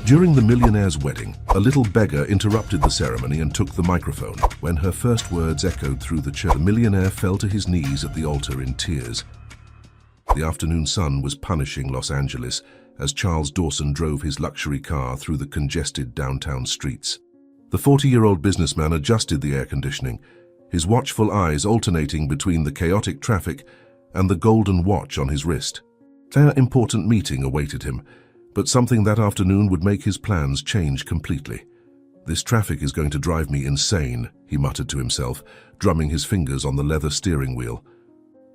During the Millionaire's wedding, a little beggar interrupted the ceremony and took the microphone. When her first words echoed through the church, the millionaire fell to his knees at the altar in tears. The afternoon sun was punishing Los Angeles as Charles Dawson drove his luxury car through the congested downtown streets. The 40-year-old businessman adjusted the air conditioning, his watchful eyes alternating between the chaotic traffic and the golden watch on his wrist. An important meeting awaited him, but something that afternoon would make his plans change completely. "This traffic is going to drive me insane," he muttered to himself, drumming his fingers on the leather steering wheel.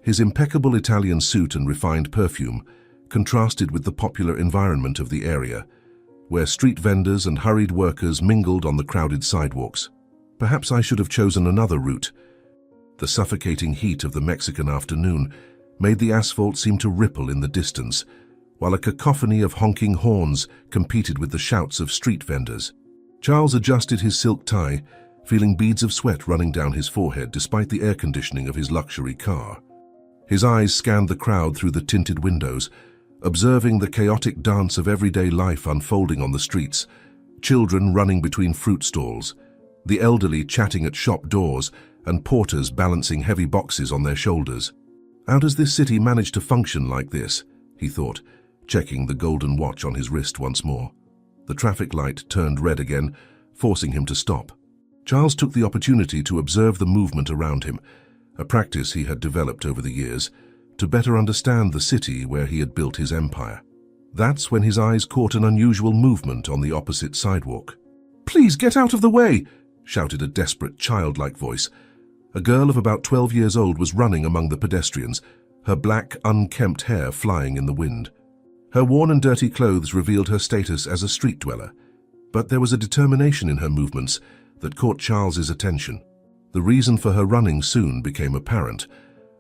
His impeccable Italian suit and refined perfume contrasted with the popular environment of the area, where street vendors and hurried workers mingled on the crowded sidewalks. Perhaps I should have chosen another route. The suffocating heat of the Mexican afternoon made the asphalt seem to ripple in the distance, while a cacophony of honking horns competed with the shouts of street vendors. Charles adjusted his silk tie, feeling beads of sweat running down his forehead despite the air conditioning of his luxury car. His eyes scanned the crowd through the tinted windows, observing the chaotic dance of everyday life unfolding on the streets, children running between fruit stalls, the elderly chatting at shop doors, and porters balancing heavy boxes on their shoulders. How does this city manage to function like this? He thought, checking the golden watch on his wrist once more. The traffic light turned red again, forcing him to stop. Charles took the opportunity to observe the movement around him, a practice he had developed over the years, to better understand the city where he had built his empire. That's when his eyes caught an unusual movement on the opposite sidewalk. "Please get out of the way!" shouted a desperate, childlike voice. A girl of about 12 years old was running among the pedestrians, her black, unkempt hair flying in the wind. Her worn and dirty clothes revealed her status as a street dweller, but there was a determination in her movements that caught Charles's attention. The reason for her running soon became apparent.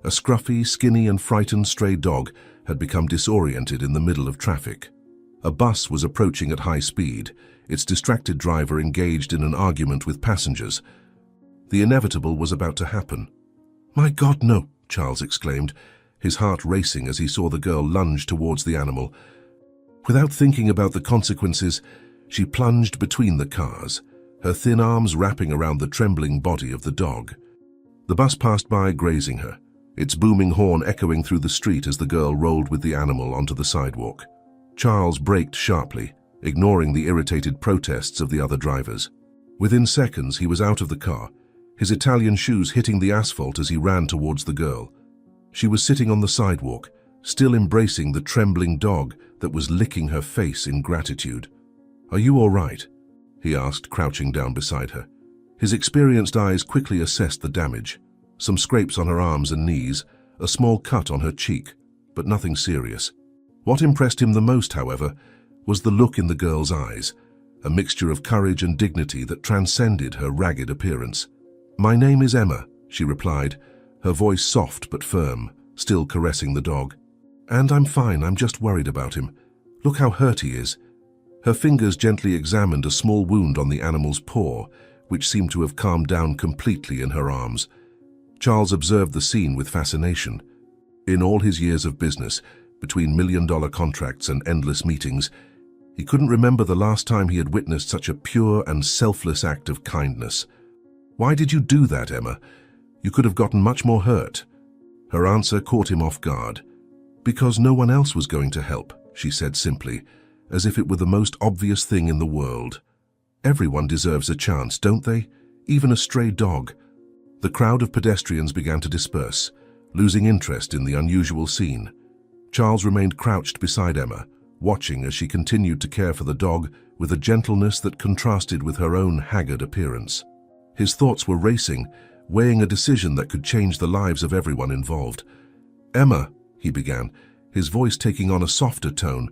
A scruffy, skinny and frightened stray dog had become disoriented in the middle of traffic. A bus was approaching at high speed, its distracted driver engaged in an argument with passengers. The inevitable was about to happen. "My God, no!" Charles exclaimed, his heart racing as he saw the girl lunge towards the animal. Without thinking about the consequences, she plunged between the cars, her thin arms wrapping around the trembling body of the dog. The bus passed by, grazing her, its booming horn echoing through the street as the girl rolled with the animal onto the sidewalk. Charles braked sharply, ignoring the irritated protests of the other drivers. Within seconds, he was out of the car, his Italian shoes hitting the asphalt as he ran towards the girl. She was sitting on the sidewalk, still embracing the trembling dog that was licking her face in gratitude. "Are you all right?" he asked, crouching down beside her. His experienced eyes quickly assessed the damage. Some scrapes on her arms and knees, a small cut on her cheek, but nothing serious. What impressed him the most, however, was the look in the girl's eyes, a mixture of courage and dignity that transcended her ragged appearance. "My name is Emma," she replied, her voice soft but firm, still caressing the dog. "And I'm fine, I'm just worried about him. Look how hurt he is." Her fingers gently examined a small wound on the animal's paw, which seemed to have calmed down completely in her arms. Charles observed the scene with fascination. In all his years of business, between million-dollar contracts and endless meetings, he couldn't remember the last time he had witnessed such a pure and selfless act of kindness. "Why did you do that, Emma? You could have gotten much more hurt." Her answer caught him off guard. "Because no one else was going to help," she said simply, as if it were the most obvious thing in the world. "Everyone deserves a chance, don't they? Even a stray dog." The crowd of pedestrians began to disperse, losing interest in the unusual scene. Charles remained crouched beside Emma, watching as she continued to care for the dog with a gentleness that contrasted with her own haggard appearance. His thoughts were racing, weighing a decision that could change the lives of everyone involved. "Emma," he began, his voice taking on a softer tone,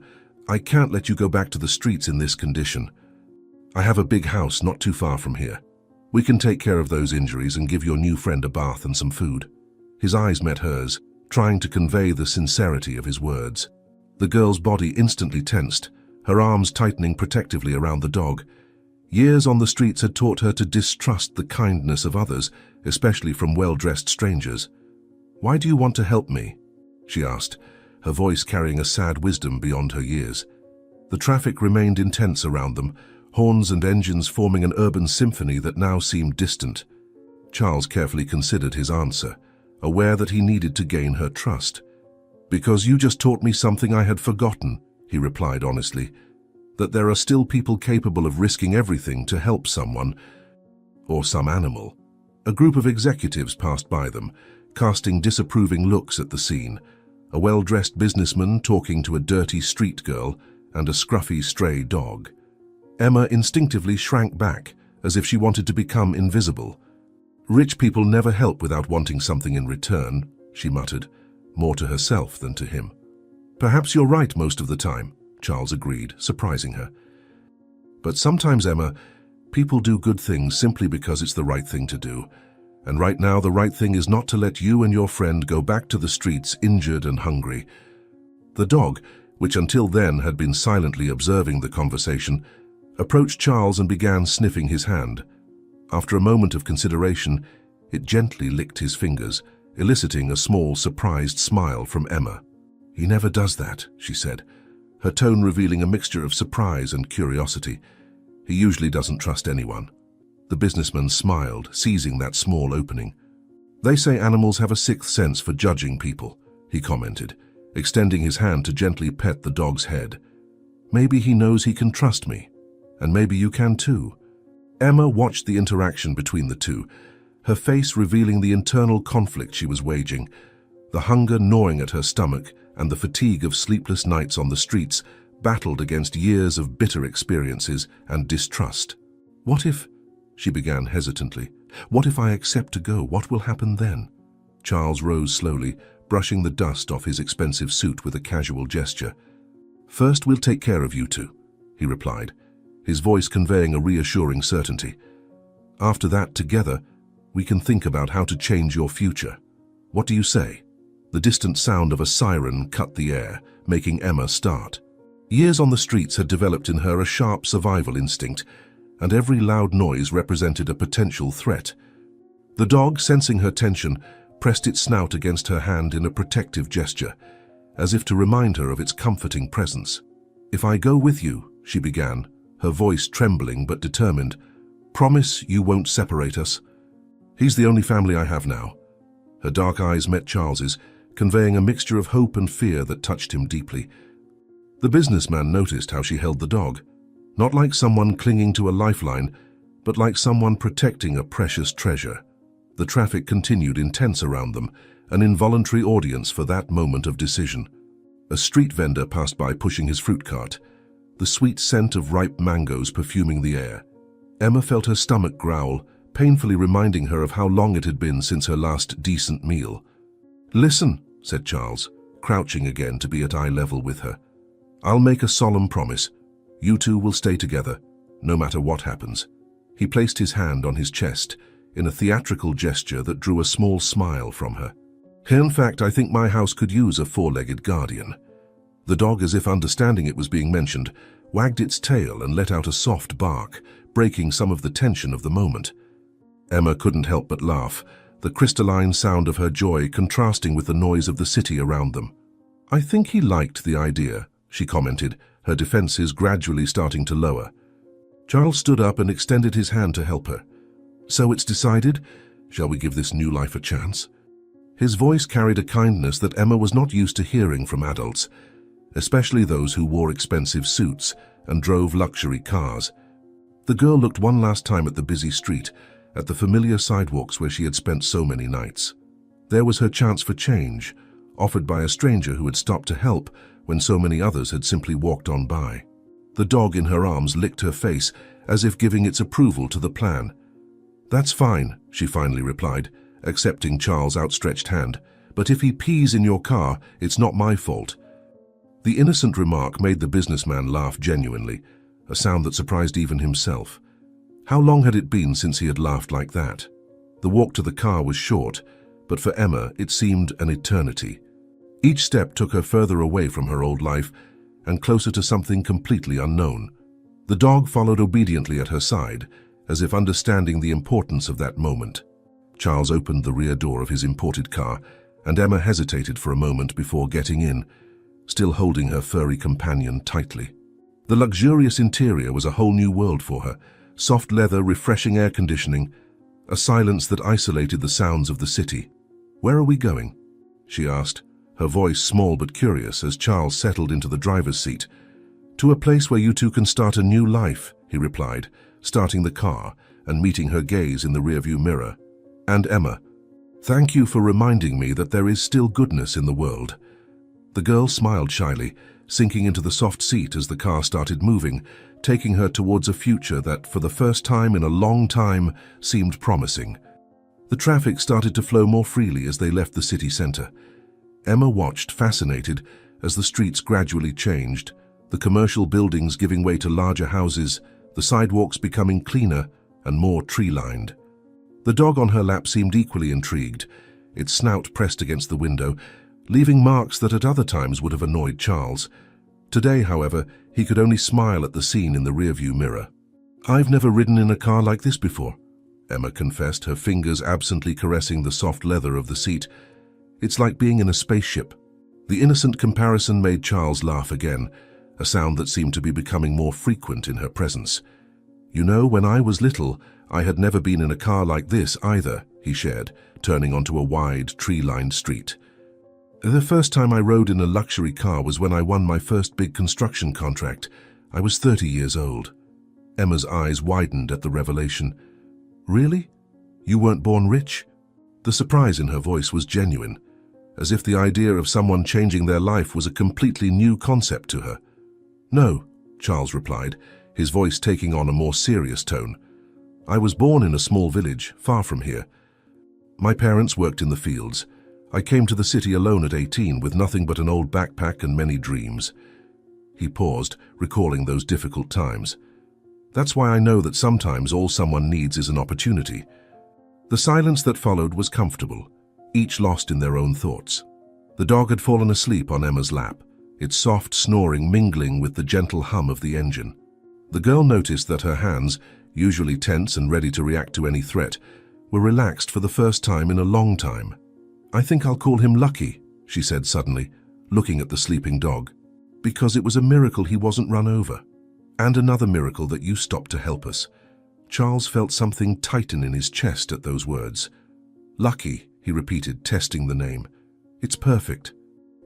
"I can't let you go back to the streets in this condition. I have a big house not too far from here. We can take care of those injuries and give your new friend a bath and some food." His eyes met hers, trying to convey the sincerity of his words. The girl's body instantly tensed, her arms tightening protectively around the dog. Years on the streets had taught her to distrust the kindness of others, especially from well-dressed strangers. "Why do you want to help me?" she asked, her voice carrying a sad wisdom beyond her years. The traffic remained intense around them, horns and engines forming an urban symphony that now seemed distant. Charles carefully considered his answer, aware that he needed to gain her trust. "Because you just taught me something I had forgotten," he replied honestly, "that there are still people capable of risking everything to help someone, or some animal." A group of executives passed by them, casting disapproving looks at the scene. A well-dressed businessman talking to a dirty street girl and a scruffy stray dog. Emma instinctively shrank back, as if she wanted to become invisible. "Rich people never help without wanting something in return," she muttered, more to herself than to him. "Perhaps you're right most of the time," Charles agreed, surprising her. "But sometimes, Emma, people do good things simply because it's the right thing to do. And right now, the right thing is not to let you and your friend go back to the streets injured and hungry." The dog, which until then had been silently observing the conversation, approached Charles and began sniffing his hand. After a moment of consideration, it gently licked his fingers, eliciting a small, surprised smile from Emma. "He never does that," she said, her tone revealing a mixture of surprise and curiosity. "He usually doesn't trust anyone." The businessman smiled, seizing that small opening. "They say animals have a sixth sense for judging people," he commented, extending his hand to gently pet the dog's head. "Maybe he knows he can trust me, and maybe you can too." Emma watched the interaction between the two, her face revealing the internal conflict she was waging. The hunger gnawing at her stomach and the fatigue of sleepless nights on the streets battled against years of bitter experiences and distrust. "What if," she began hesitantly, "what if I accept to go? What will happen then?" Charles rose slowly, brushing the dust off his expensive suit with a casual gesture. "First, we'll take care of you two," he replied, his voice conveying a reassuring certainty. "After that, together, we can think about how to change your future. What do you say?" The distant sound of a siren cut the air, making Emma start. Years on the streets had developed in her a sharp survival instinct, and every loud noise represented a potential threat. The dog, sensing her tension, pressed its snout against her hand in a protective gesture, as if to remind her of its comforting presence. "If I go with you," she began, her voice trembling but determined, "promise you won't separate us. He's the only family I have now." Her dark eyes met Charles's, conveying a mixture of hope and fear that touched him deeply. The businessman noticed how she held the dog, not like someone clinging to a lifeline, but like someone protecting a precious treasure. The traffic continued intense around them, an involuntary audience for that moment of decision. A street vendor passed by pushing his fruit cart, the sweet scent of ripe mangoes perfuming the air. Emma felt her stomach growl, painfully reminding her of how long it had been since her last decent meal. "Listen," said Charles, crouching again to be at eye level with her. "I'll make a solemn promise. You two will stay together, no matter what happens." He placed his hand on his chest in a theatrical gesture that drew a small smile from her. "In fact, I think my house could use a four-legged guardian." The dog, as if understanding it was being mentioned, wagged its tail and let out a soft bark, breaking some of the tension of the moment. Emma couldn't help but laugh, the crystalline sound of her joy contrasting with the noise of the city around them. "I think he liked the idea," she commented, her defenses gradually starting to lower. Charles stood up and extended his hand to help her. "So it's decided? Shall we give this new life a chance?" His voice carried a kindness that Emma was not used to hearing from adults, especially those who wore expensive suits and drove luxury cars. The girl looked one last time at the busy street, at the familiar sidewalks where she had spent so many nights. There was her chance for change, offered by a stranger who had stopped to help when so many others had simply walked on by. The dog in her arms licked her face, as if giving its approval to the plan. "That's fine," she finally replied, accepting Charles' outstretched hand. "But if he pees in your car, it's not my fault." The innocent remark made the businessman laugh genuinely, a sound that surprised even himself. How long had it been since he had laughed like that? The walk to the car was short, but for Emma it seemed an eternity. Each step took her further away from her old life and closer to something completely unknown. The dog followed obediently at her side, as if understanding the importance of that moment. Charles opened the rear door of his imported car, and Emma hesitated for a moment before getting in, still holding her furry companion tightly. The luxurious interior was a whole new world for her. Soft leather, refreshing air conditioning, a silence that isolated the sounds of the city. "Where are we going?" she asked, her voice small but curious as Charles settled into the driver's seat. "To a place where you two can start a new life," he replied, starting the car and meeting her gaze in the rearview mirror. "And Emma, thank you for reminding me that there is still goodness in the world." The girl smiled shyly, sinking into the soft seat as the car started moving, taking her towards a future that, for the first time in a long time, seemed promising. The traffic started to flow more freely as they left the city center. Emma watched, fascinated, as the streets gradually changed, the commercial buildings giving way to larger houses, the sidewalks becoming cleaner and more tree-lined. The dog on her lap seemed equally intrigued, its snout pressed against the window, leaving marks that at other times would have annoyed Charles. Today, however, he could only smile at the scene in the rearview mirror. "I've never ridden in a car like this before," Emma confessed, her fingers absently caressing the soft leather of the seat. "It's like being in a spaceship." The innocent comparison made Charles laugh again, a sound that seemed to be becoming more frequent in her presence. "You know, when I was little, I had never been in a car like this either," he shared, turning onto a wide, tree-lined street. "The first time I rode in a luxury car was when I won my first big construction contract. I was 30 years old." Emma's eyes widened at the revelation. "Really? You weren't born rich?" The surprise in her voice was genuine, as if the idea of someone changing their life was a completely new concept to her. "No," Charles replied, his voice taking on a more serious tone. "I was born in a small village, far from here. My parents worked in the fields. I came to the city alone at 18 with nothing but an old backpack and many dreams." He paused, recalling those difficult times. "That's why I know that sometimes all someone needs is an opportunity." The silence that followed was comfortable, each lost in their own thoughts. The dog had fallen asleep on Emma's lap, its soft snoring mingling with the gentle hum of the engine. The girl noticed that her hands, usually tense and ready to react to any threat, were relaxed for the first time in a long time. "I think I'll call him Lucky," she said suddenly, looking at the sleeping dog, "because it was a miracle he wasn't run over. And another miracle that you stopped to help us." Charles felt something tighten in his chest at those words. "Lucky," he repeated, testing the name. "It's perfect.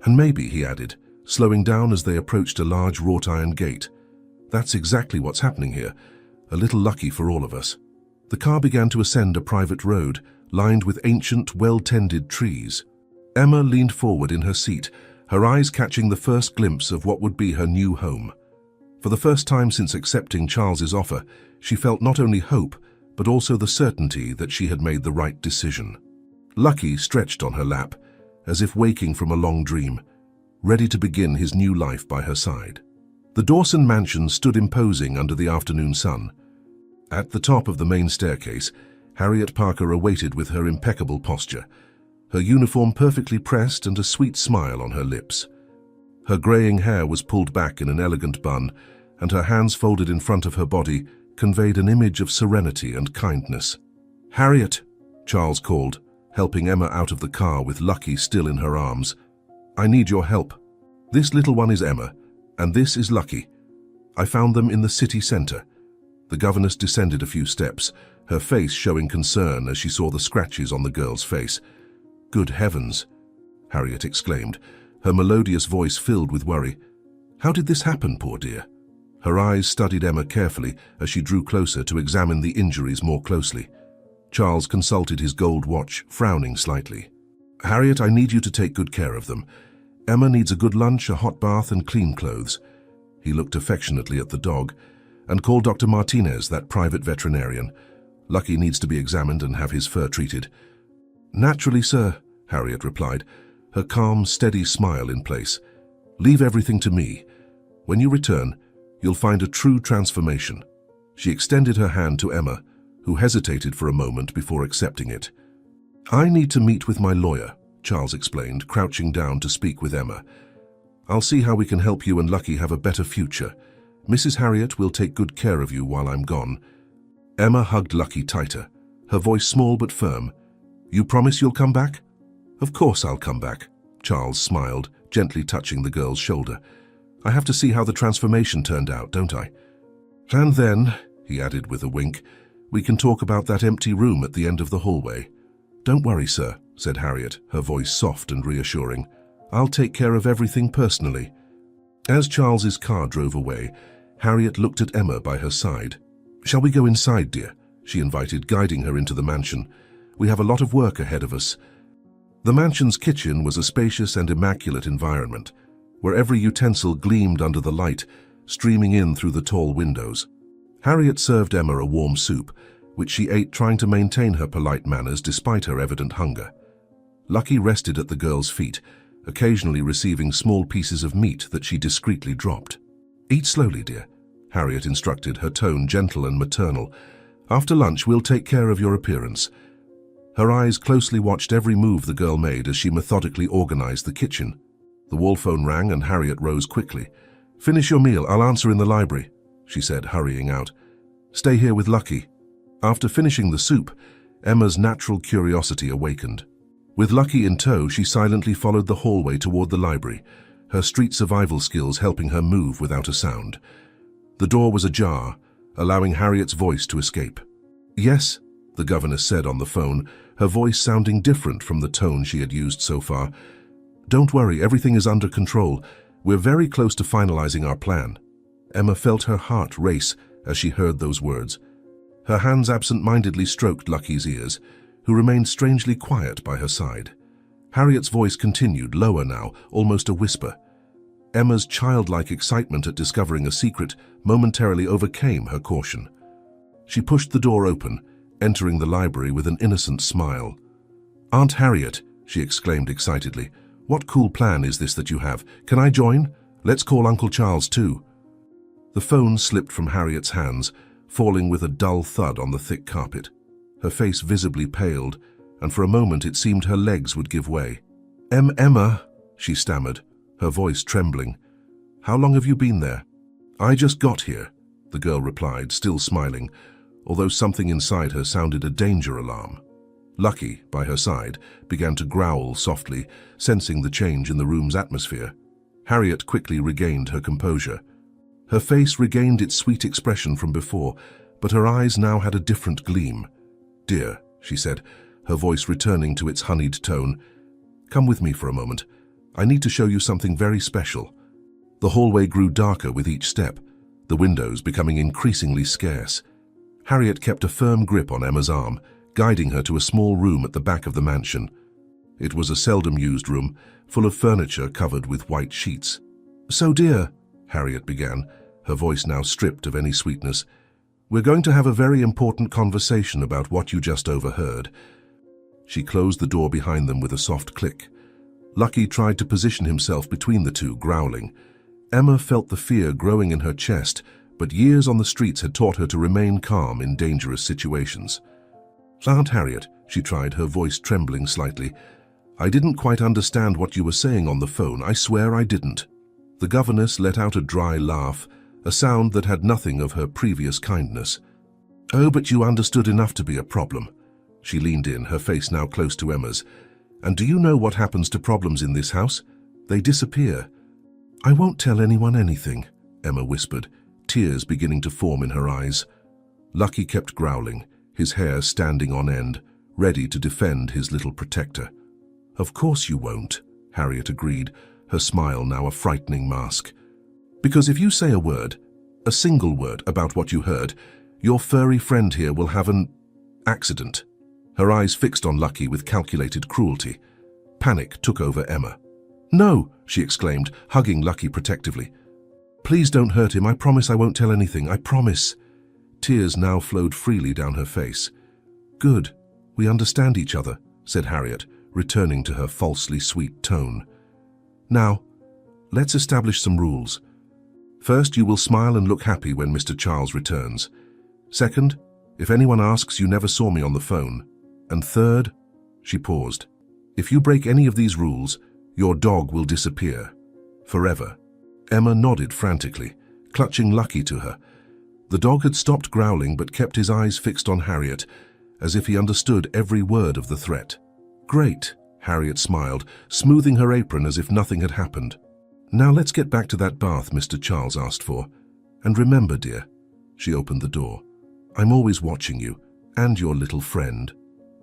And maybe," he added, slowing down as they approached a large wrought-iron gate, "that's exactly what's happening here. A little lucky for all of us." The car began to ascend a private road, lined with ancient, well-tended trees. Emma leaned forward in her seat, her eyes catching the first glimpse of what would be her new home. For the first time since accepting Charles's offer, she felt not only hope, but also the certainty that she had made the right decision. Lucky stretched on her lap, as if waking from a long dream, ready to begin his new life by her side. The Dawson mansion stood imposing under the afternoon sun. At the top of the main staircase, Harriet Parker awaited with her impeccable posture, her uniform perfectly pressed and a sweet smile on her lips. Her graying hair was pulled back in an elegant bun, and her hands folded in front of her body conveyed an image of serenity and kindness. "Harriet," Charles called, helping Emma out of the car with Lucky still in her arms. "I need your help. This little one is Emma, and this is Lucky. I found them in the city center." The governess descended a few steps, her face showing concern as she saw the scratches on the girl's face. "Good heavens," Harriet exclaimed, her melodious voice filled with worry. "How did this happen, poor dear?" Her eyes studied Emma carefully as she drew closer to examine the injuries more closely. Charles consulted his gold watch, frowning slightly. "Harriet, I need you to take good care of them. Emma needs a good lunch, a hot bath, and clean clothes." He looked affectionately at the dog, "and call Dr. Martinez, that private veterinarian. Lucky needs to be examined and have his fur treated." "Naturally, sir," Harriet replied, her calm, steady smile in place. "Leave everything to me. When you return, you'll find a true transformation." She extended her hand to Emma, who hesitated for a moment before accepting it. "I need to meet with my lawyer," Charles explained, crouching down to speak with Emma. "I'll see how we can help you and Lucky have a better future. Mrs. Harriet will take good care of you while I'm gone." Emma hugged Lucky tighter, her voice small but firm. "You promise you'll come back?" "Of course I'll come back," Charles smiled, gently touching the girl's shoulder. I have to see how the transformation turned out, don't I? And then, he added with a wink, we can talk about that empty room at the end of the hallway. Don't worry, sir, said Harriet, her voice soft and reassuring. I'll take care of everything personally. As Charles's car drove away, Harriet looked at Emma by her side. Shall we go inside, dear? She invited, guiding her into the mansion. We have a lot of work ahead of us. The mansion's kitchen was a spacious and immaculate environment, where every utensil gleamed under the light, streaming in through the tall windows. Harriet served Emma a warm soup, which she ate, trying to maintain her polite manners despite her evident hunger. Lucky rested at the girl's feet, occasionally receiving small pieces of meat that she discreetly dropped. Eat slowly, dear, Harriet instructed, her tone gentle and maternal. After lunch, we'll take care of your appearance. Her eyes closely watched every move the girl made as she methodically organized the kitchen. The wall phone rang and Harriet rose quickly. Finish your meal, I'll answer in the library, she said, hurrying out. Stay here with Lucky. After finishing the soup, Emma's natural curiosity awakened. With Lucky in tow, she silently followed the hallway toward the library, her street survival skills helping her move without a sound. The door was ajar, allowing Harriet's voice to escape. Yes, the governess said on the phone, her voice sounding different from the tone she had used so far. Don't worry, everything is under control. We're very close to finalizing our plan. Emma felt her heart race as she heard those words. Her hands absent-mindedly stroked Lucky's ears, who remained strangely quiet by her side. Harriet's voice continued, lower now, almost a whisper. Emma's childlike excitement at discovering a secret momentarily overcame her caution. She pushed the door open, entering the library with an innocent smile. Aunt Harriet, she exclaimed excitedly, what cool plan is this that you have? Can I join? Let's call Uncle Charles too. The phone slipped from Harriet's hands, falling with a dull thud on the thick carpet. Her face visibly paled, and for a moment it seemed her legs would give way. Emma, she stammered, her voice trembling. How long have you been there? I just got here, the girl replied, still smiling, although something inside her sounded a danger alarm. Lucky, by her side, began to growl softly, sensing the change in the room's atmosphere. Harriet quickly regained her composure. Her face regained its sweet expression from before, but her eyes now had a different gleam. Dear, she said, her voice returning to its honeyed tone, come with me for a moment. I need to show you something very special. The hallway grew darker with each step, the windows becoming increasingly scarce. Harriet kept a firm grip on Emma's arm, guiding her to a small room at the back of the mansion. It was a seldom-used room, full of furniture covered with white sheets. So, dear, Harriet began, her voice now stripped of any sweetness, we're going to have a very important conversation about what you just overheard. She closed the door behind them with a soft click. Lucky tried to position himself between the two, growling. Emma felt the fear growing in her chest, but years on the streets had taught her to remain calm in dangerous situations. Aunt Harriet, she tried, her voice trembling slightly, I didn't quite understand what you were saying on the phone. I swear I didn't. The governess let out a dry laugh, a sound that had nothing of her previous kindness. Oh, but you understood enough to be a problem. She leaned in, her face now close to Emma's. And do you know what happens to problems in this house? They disappear. I won't tell anyone anything, Emma whispered, tears beginning to form in her eyes. Lucky kept growling, his hair standing on end, ready to defend his little protector. Of course you won't, Harriet agreed, her smile now a frightening mask. Because if you say a word, a single word about what you heard, your furry friend here will have an accident. Her eyes fixed on Lucky with calculated cruelty. Panic took over Emma. No, she exclaimed, hugging Lucky protectively. Please don't hurt him. I promise I won't tell anything. I promise. Tears now flowed freely down her face. Good. We understand each other, said Harriet, returning to her falsely sweet tone. Now, let's establish some rules. First, you will smile and look happy when Mr. Charles returns. Second, if anyone asks, you never saw me on the phone. And third, she paused, if you break any of these rules, your dog will disappear. Forever. Emma nodded frantically, clutching Lucky to her. The dog had stopped growling but kept his eyes fixed on Harriet, as if he understood every word of the threat. Great, Harriet smiled, smoothing her apron as if nothing had happened. "Now let's get back to that bath Mr. Charles asked for. And remember, dear," she opened the door, "I'm always watching you, and your little friend."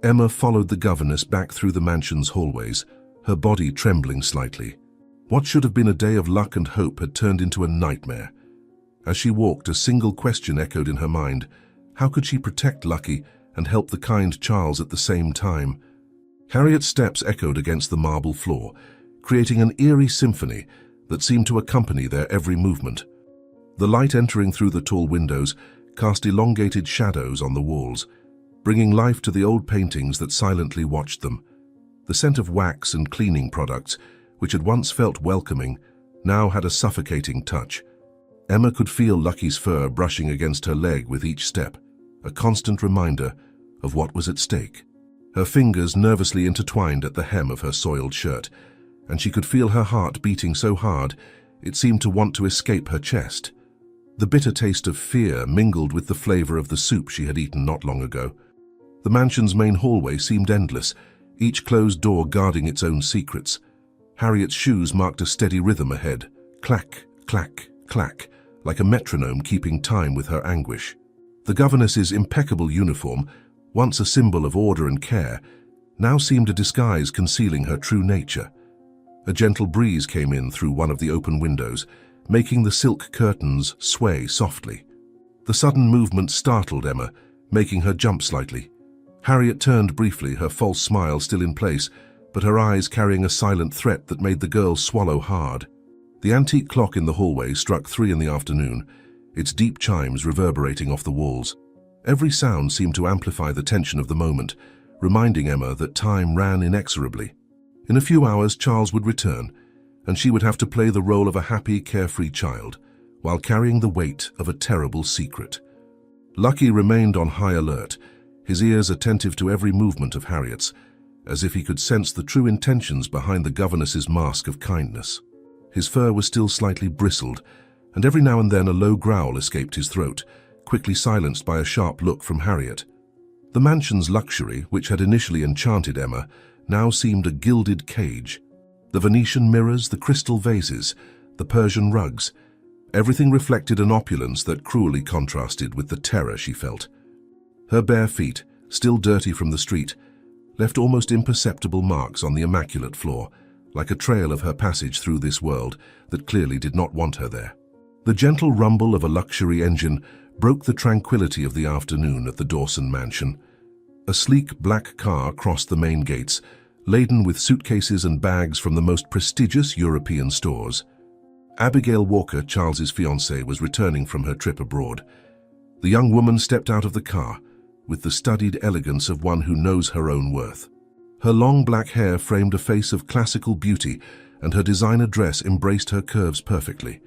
Emma followed the governess back through the mansion's hallways, her body trembling slightly. What should have been a day of luck and hope had turned into a nightmare. As she walked, a single question echoed in her mind. How could she protect Lucky and help the kind Charles at the same time? Harriet's steps echoed against the marble floor, creating an eerie symphony that seemed to accompany their every movement. The light entering through the tall windows cast elongated shadows on the walls, bringing life to the old paintings that silently watched them. The scent of wax and cleaning products, which had once felt welcoming, now had a suffocating touch. Emma could feel Lucky's fur brushing against her leg with each step, a constant reminder of what was at stake. Her fingers nervously intertwined at the hem of her soiled shirt, and she could feel her heart beating so hard it seemed to want to escape her chest. The bitter taste of fear mingled with the flavor of the soup she had eaten not long ago. The mansion's main hallway seemed endless, each closed door guarding its own secrets. Harriet's shoes marked a steady rhythm ahead, clack, clack, clack, like a metronome keeping time with her anguish. The governess's impeccable uniform, once a symbol of order and care, now seemed a disguise concealing her true nature. A gentle breeze came in through one of the open windows, making the silk curtains sway softly. The sudden movement startled Emma, making her jump slightly. Harriet turned briefly, her false smile still in place, but her eyes carrying a silent threat that made the girl swallow hard. The antique clock in the hallway struck 3 in the afternoon, its deep chimes reverberating off the walls. Every sound seemed to amplify the tension of the moment, reminding Emma that time ran inexorably. In a few hours, Charles would return, and she would have to play the role of a happy, carefree child, while carrying the weight of a terrible secret. Lucky remained on high alert, his ears attentive to every movement of Harriet's, as if he could sense the true intentions behind the governess's mask of kindness. His fur was still slightly bristled, and every now and then a low growl escaped his throat, quickly silenced by a sharp look from Harriet. The mansion's luxury, which had initially enchanted Emma, now seemed a gilded cage. The Venetian mirrors, the crystal vases, the Persian rugs, everything reflected an opulence that cruelly contrasted with the terror she felt. Her bare feet, still dirty from the street, left almost imperceptible marks on the immaculate floor, like a trail of her passage through this world that clearly did not want her there. The gentle rumble of a luxury engine broke the tranquility of the afternoon at the Dawson mansion. A sleek black car crossed the main gates, laden with suitcases and bags from the most prestigious European stores. Abigail Walker, Charles's fiancée, was returning from her trip abroad. The young woman stepped out of the car, with the studied elegance of one who knows her own worth. Her long black hair framed a face of classical beauty, and her designer dress embraced her curves perfectly.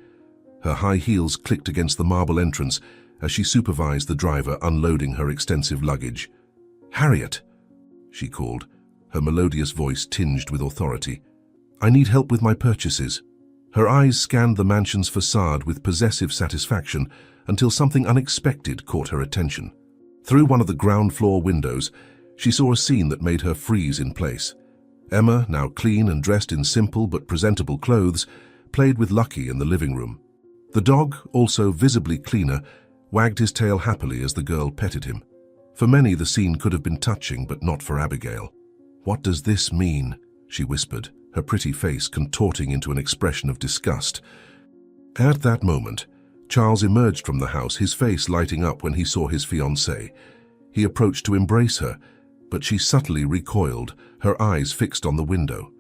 Her high heels clicked against the marble entrance as she supervised the driver unloading her extensive luggage. "Harriet," she called, her melodious voice tinged with authority. "I need help with my purchases." Her eyes scanned the mansion's facade with possessive satisfaction until something unexpected caught her attention. Through one of the ground floor windows, she saw a scene that made her freeze in place. Emma, now clean and dressed in simple but presentable clothes, played with Lucky in the living room. The dog, also visibly cleaner, wagged his tail happily as the girl petted him. For many, the scene could have been touching, but not for Abigail. "What does this mean?" she whispered, her pretty face contorting into an expression of disgust. At that moment, Charles emerged from the house, his face lighting up when he saw his fiancée. He approached to embrace her, but she subtly recoiled, her eyes fixed on the window.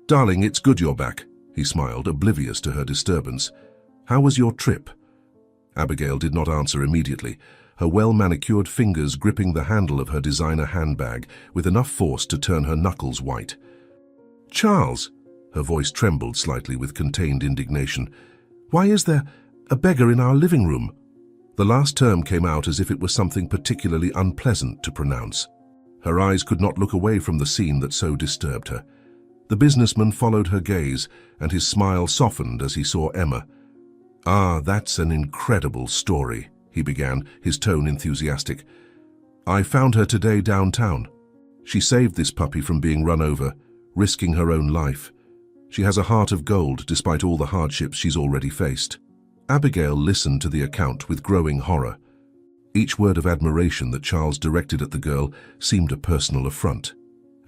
"Darling, it's good you're back," he smiled, oblivious to her disturbance. "How was your trip?" Abigail did not answer immediately, her well-manicured fingers gripping the handle of her designer handbag with enough force to turn her knuckles white. "Charles," her voice trembled slightly with contained indignation, "why is there a beggar in our living room?" The last term came out as if it was something particularly unpleasant to pronounce. Her eyes could not look away from the scene that so disturbed her. The businessman followed her gaze, and his smile softened as he saw Emma. "Ah, that's an incredible story," he began, his tone enthusiastic. "I found her today downtown. She saved this puppy from being run over, risking her own life. She has a heart of gold despite all the hardships she's already faced. Abigail listened to the account with growing horror. Each word of admiration that Charles directed at the girl seemed a personal affront.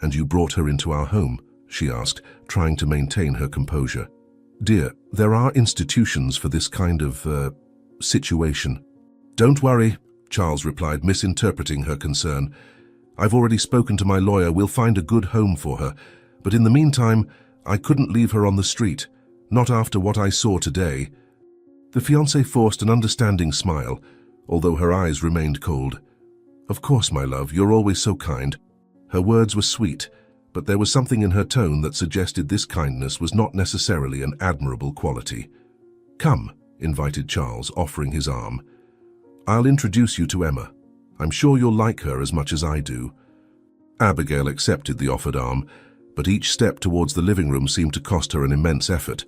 "And you brought her into our home?" she asked, trying to maintain her composure. "Dear, there are institutions for this kind of, situation." "Don't worry," Charles replied, misinterpreting her concern. "I've already spoken to my lawyer. We'll find a good home for her. But in the meantime, I couldn't leave her on the street. Not after what I saw today." The fiancé forced an understanding smile, although her eyes remained cold. "Of course, my love, you're always so kind." Her words were sweet, but there was something in her tone that suggested this kindness was not necessarily an admirable quality. "Come," invited Charles, offering his arm. "I'll introduce you to Emma. I'm sure you'll like her as much as I do." Abigail accepted the offered arm, but each step towards the living room seemed to cost her an immense effort.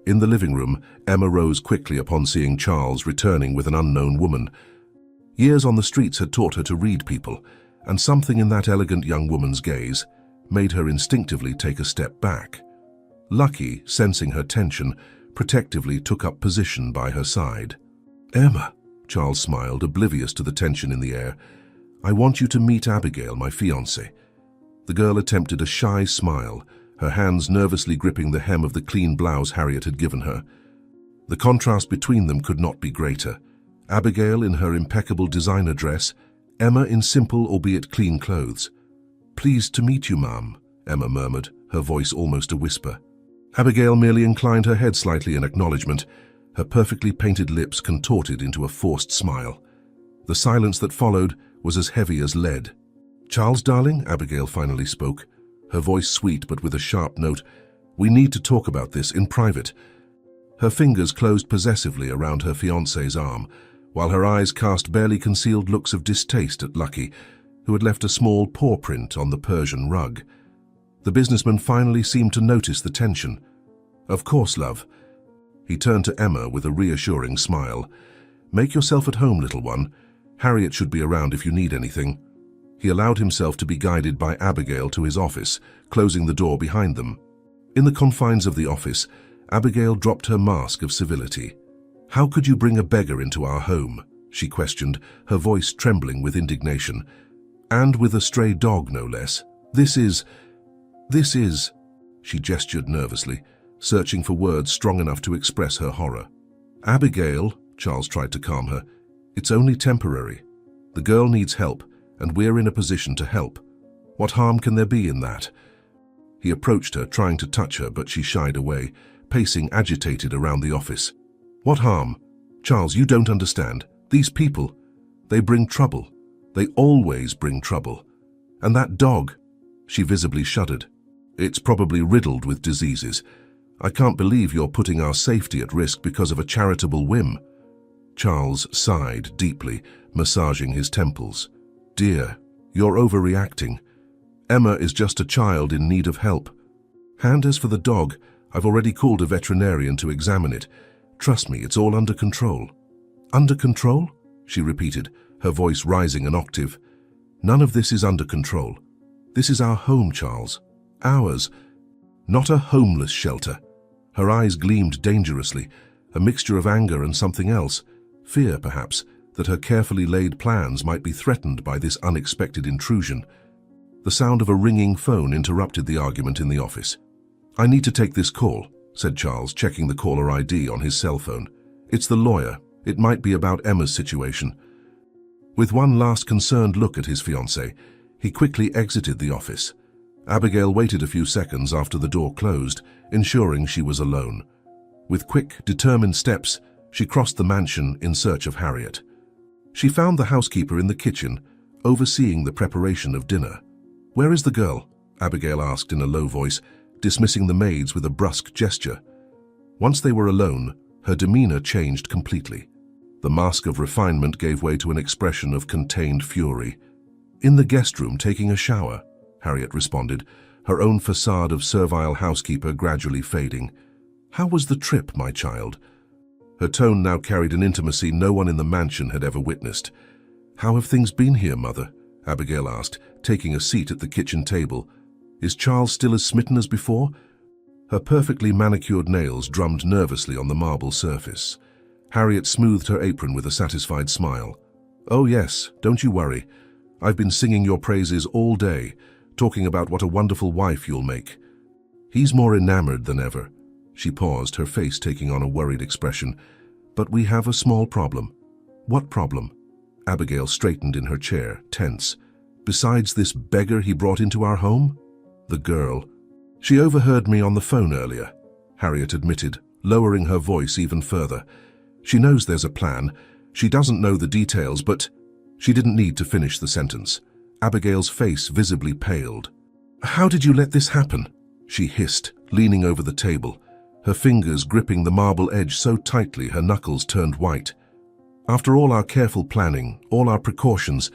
In the living room, Emma rose quickly upon seeing Charles returning with an unknown woman. Years on the streets had taught her to read people, and something in that elegant young woman's gaze made her instinctively take a step back. Lucky, sensing her tension, protectively took up position by her side. "Emma," Charles smiled, oblivious to the tension in the air, "I want you to meet Abigail, my fiancée." The girl attempted a shy smile, her hands nervously gripping the hem of the clean blouse Harriet had given her. The contrast between them could not be greater. Abigail in her impeccable designer dress, Emma in simple albeit clean clothes. "Pleased to meet you, ma'am," Emma murmured, her voice almost a whisper. Abigail merely inclined her head slightly in acknowledgement, her perfectly painted lips contorted into a forced smile. The silence that followed was as heavy as lead. "Charles, darling," Abigail finally spoke, her voice sweet but with a sharp note, "we need to talk about this in private." Her fingers closed possessively around her fiancé's arm, while her eyes cast barely concealed looks of distaste at Lucky, who had left a small paw print on the Persian rug. The businessman finally seemed to notice the tension. "Of course, love." He turned to Emma with a reassuring smile. "Make yourself at home, little one. Harriet should be around if you need anything." He allowed himself to be guided by Abigail to his office, closing the door behind them. In the confines of the office, Abigail dropped her mask of civility. "How could you bring a beggar into our home?" she questioned, her voice trembling with indignation. "And with a stray dog, no less. This is... She gestured nervously, searching for words strong enough to express her horror. "Abigail," Charles tried to calm her, "it's only temporary. The girl needs help, and we're in a position to help. What harm can there be in that?" He approached her, trying to touch her, but she shied away, pacing agitated around the office. "What harm? Charles, you don't understand. These people, they bring trouble. They always bring trouble. And that dog," she visibly shuddered, "it's probably riddled with diseases. I can't believe you're putting our safety at risk because of a charitable whim." Charles sighed deeply, massaging his temples. "Dear, you're overreacting. Emma is just a child in need of help. And as for the dog, I've already called a veterinarian to examine it. Trust me, it's all under control." "Under control?" she repeated, her voice rising an octave. "None of this is under control. This is our home, Charles. Ours. Not a homeless shelter." Her eyes gleamed dangerously, a mixture of anger and something else, fear perhaps, that her carefully laid plans might be threatened by this unexpected intrusion. The sound of a ringing phone interrupted the argument in the office. "I need to take this call," said Charles, checking the caller ID on his cell phone. "It's the lawyer. It might be about Emma's situation." With one last concerned look at his fiancée, he quickly exited the office. Abigail waited a few seconds after the door closed, ensuring she was alone. With quick, determined steps, she crossed the mansion in search of Harriet. She found the housekeeper in the kitchen, overseeing the preparation of dinner. "Where is the girl?" Abigail asked in a low voice, dismissing the maids with a brusque gesture. Once they were alone, her demeanor changed completely. The mask of refinement gave way to an expression of contained fury. "In the guest room taking a shower," Harriet responded, her own facade of servile housekeeper gradually fading. "How was the trip, my child?" Her tone now carried an intimacy no one in the mansion had ever witnessed. "How have things been here, Mother?" Abigail asked, taking a seat at the kitchen table. "Is Charles still as smitten as before?" Her perfectly manicured nails drummed nervously on the marble surface. Harriet smoothed her apron with a satisfied smile. "Oh yes, don't you worry. I've been singing your praises all day, talking about what a wonderful wife you'll make." "He's more enamored than ever." She paused, her face taking on a worried expression. "But we have a small problem." "What problem?" Abigail straightened in her chair, tense. "Besides this beggar he brought into our home?" "The girl. She overheard me on the phone earlier," Harriet admitted, lowering her voice even further. "She knows there's a plan. She doesn't know the details, but—" She didn't need to finish the sentence. Abigail's face visibly paled. "How did you let this happen?" she hissed, leaning over the table, her fingers gripping the marble edge so tightly her knuckles turned white. "After all our careful planning, all our precautions,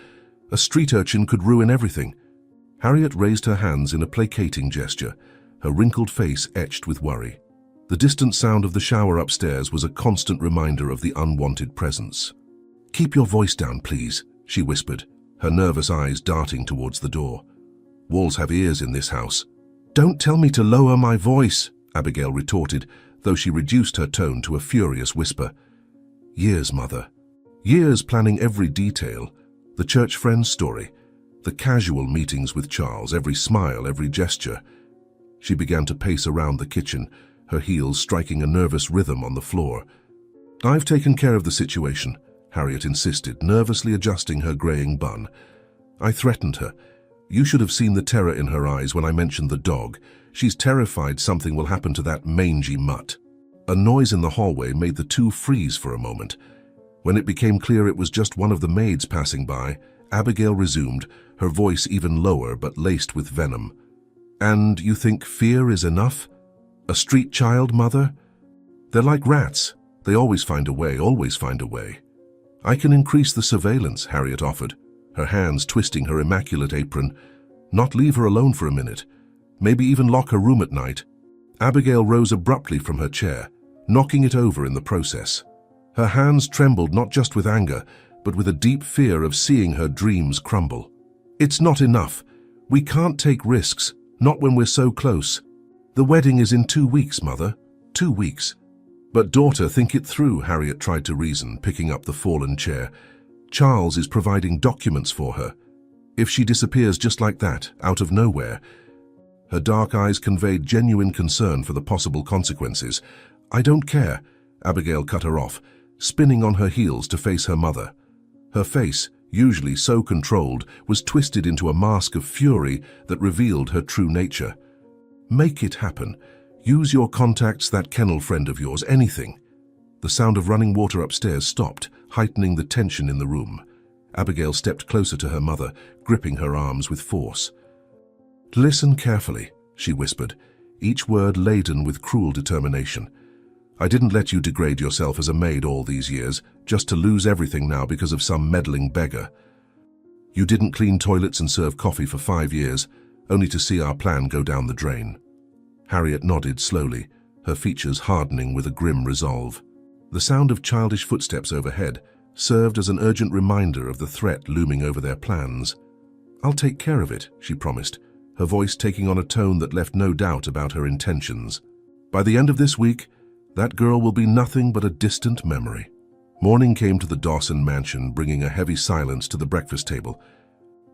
a street urchin could ruin everything." Harriet raised her hands in a placating gesture, her wrinkled face etched with worry. The distant sound of the shower upstairs was a constant reminder of the unwanted presence. "Keep your voice down, please," she whispered, her nervous eyes darting towards the door. "Walls have ears in this house." "Don't tell me to lower my voice," Abigail retorted, though she reduced her tone to a furious whisper. "Years, Mother. Years planning every detail. The church friend's story, the casual meetings with Charles, every smile, every gesture." She began to pace around the kitchen, her heels striking a nervous rhythm on the floor. "I've taken care of the situation," Harriet insisted, nervously adjusting her graying bun. "I threatened her. You should have seen the terror in her eyes when I mentioned the dog. She's terrified something will happen to that mangy mutt." A noise in the hallway made the two freeze for a moment. When it became clear it was just one of the maids passing by, Abigail resumed, her voice even lower but laced with venom. "And you think fear is enough? A street child, Mother? They're like rats. They always find a way, always find a way." "I can increase the surveillance," Harriet offered, her hands twisting her immaculate apron. "Not leave her alone for a minute. Maybe even lock her room at night." Abigail rose abruptly from her chair, knocking it over in the process. Her hands trembled not just with anger, but with a deep fear of seeing her dreams crumble. "It's not enough. We can't take risks, not when we're so close. The wedding is in 2 weeks, Mother. 2 weeks. "But daughter, think it through," Harriet tried to reason, picking up the fallen chair. "Charles is providing documents for her. If she disappears just like that, out of nowhere—" Her dark eyes conveyed genuine concern for the possible consequences. "I don't care," Abigail cut her off, spinning on her heels to face her mother. Her face, usually so controlled, was twisted into a mask of fury that revealed her true nature. "Make it happen. Use your contacts, that kennel friend of yours, anything." The sound of running water upstairs stopped, heightening the tension in the room. Abigail stepped closer to her mother, gripping her arms with force. "Listen carefully," she whispered, each word laden with cruel determination. "I didn't let you degrade yourself as a maid all these years, just to lose everything now because of some meddling beggar. You didn't clean toilets and serve coffee for 5 years, only to see our plan go down the drain." Harriet nodded slowly, her features hardening with a grim resolve. The sound of childish footsteps overhead served as an urgent reminder of the threat looming over their plans. "I'll take care of it," she promised, her voice taking on a tone that left no doubt about her intentions. "By the end of this week, that girl will be nothing but a distant memory." Morning came to the Dawson mansion, bringing a heavy silence to the breakfast table.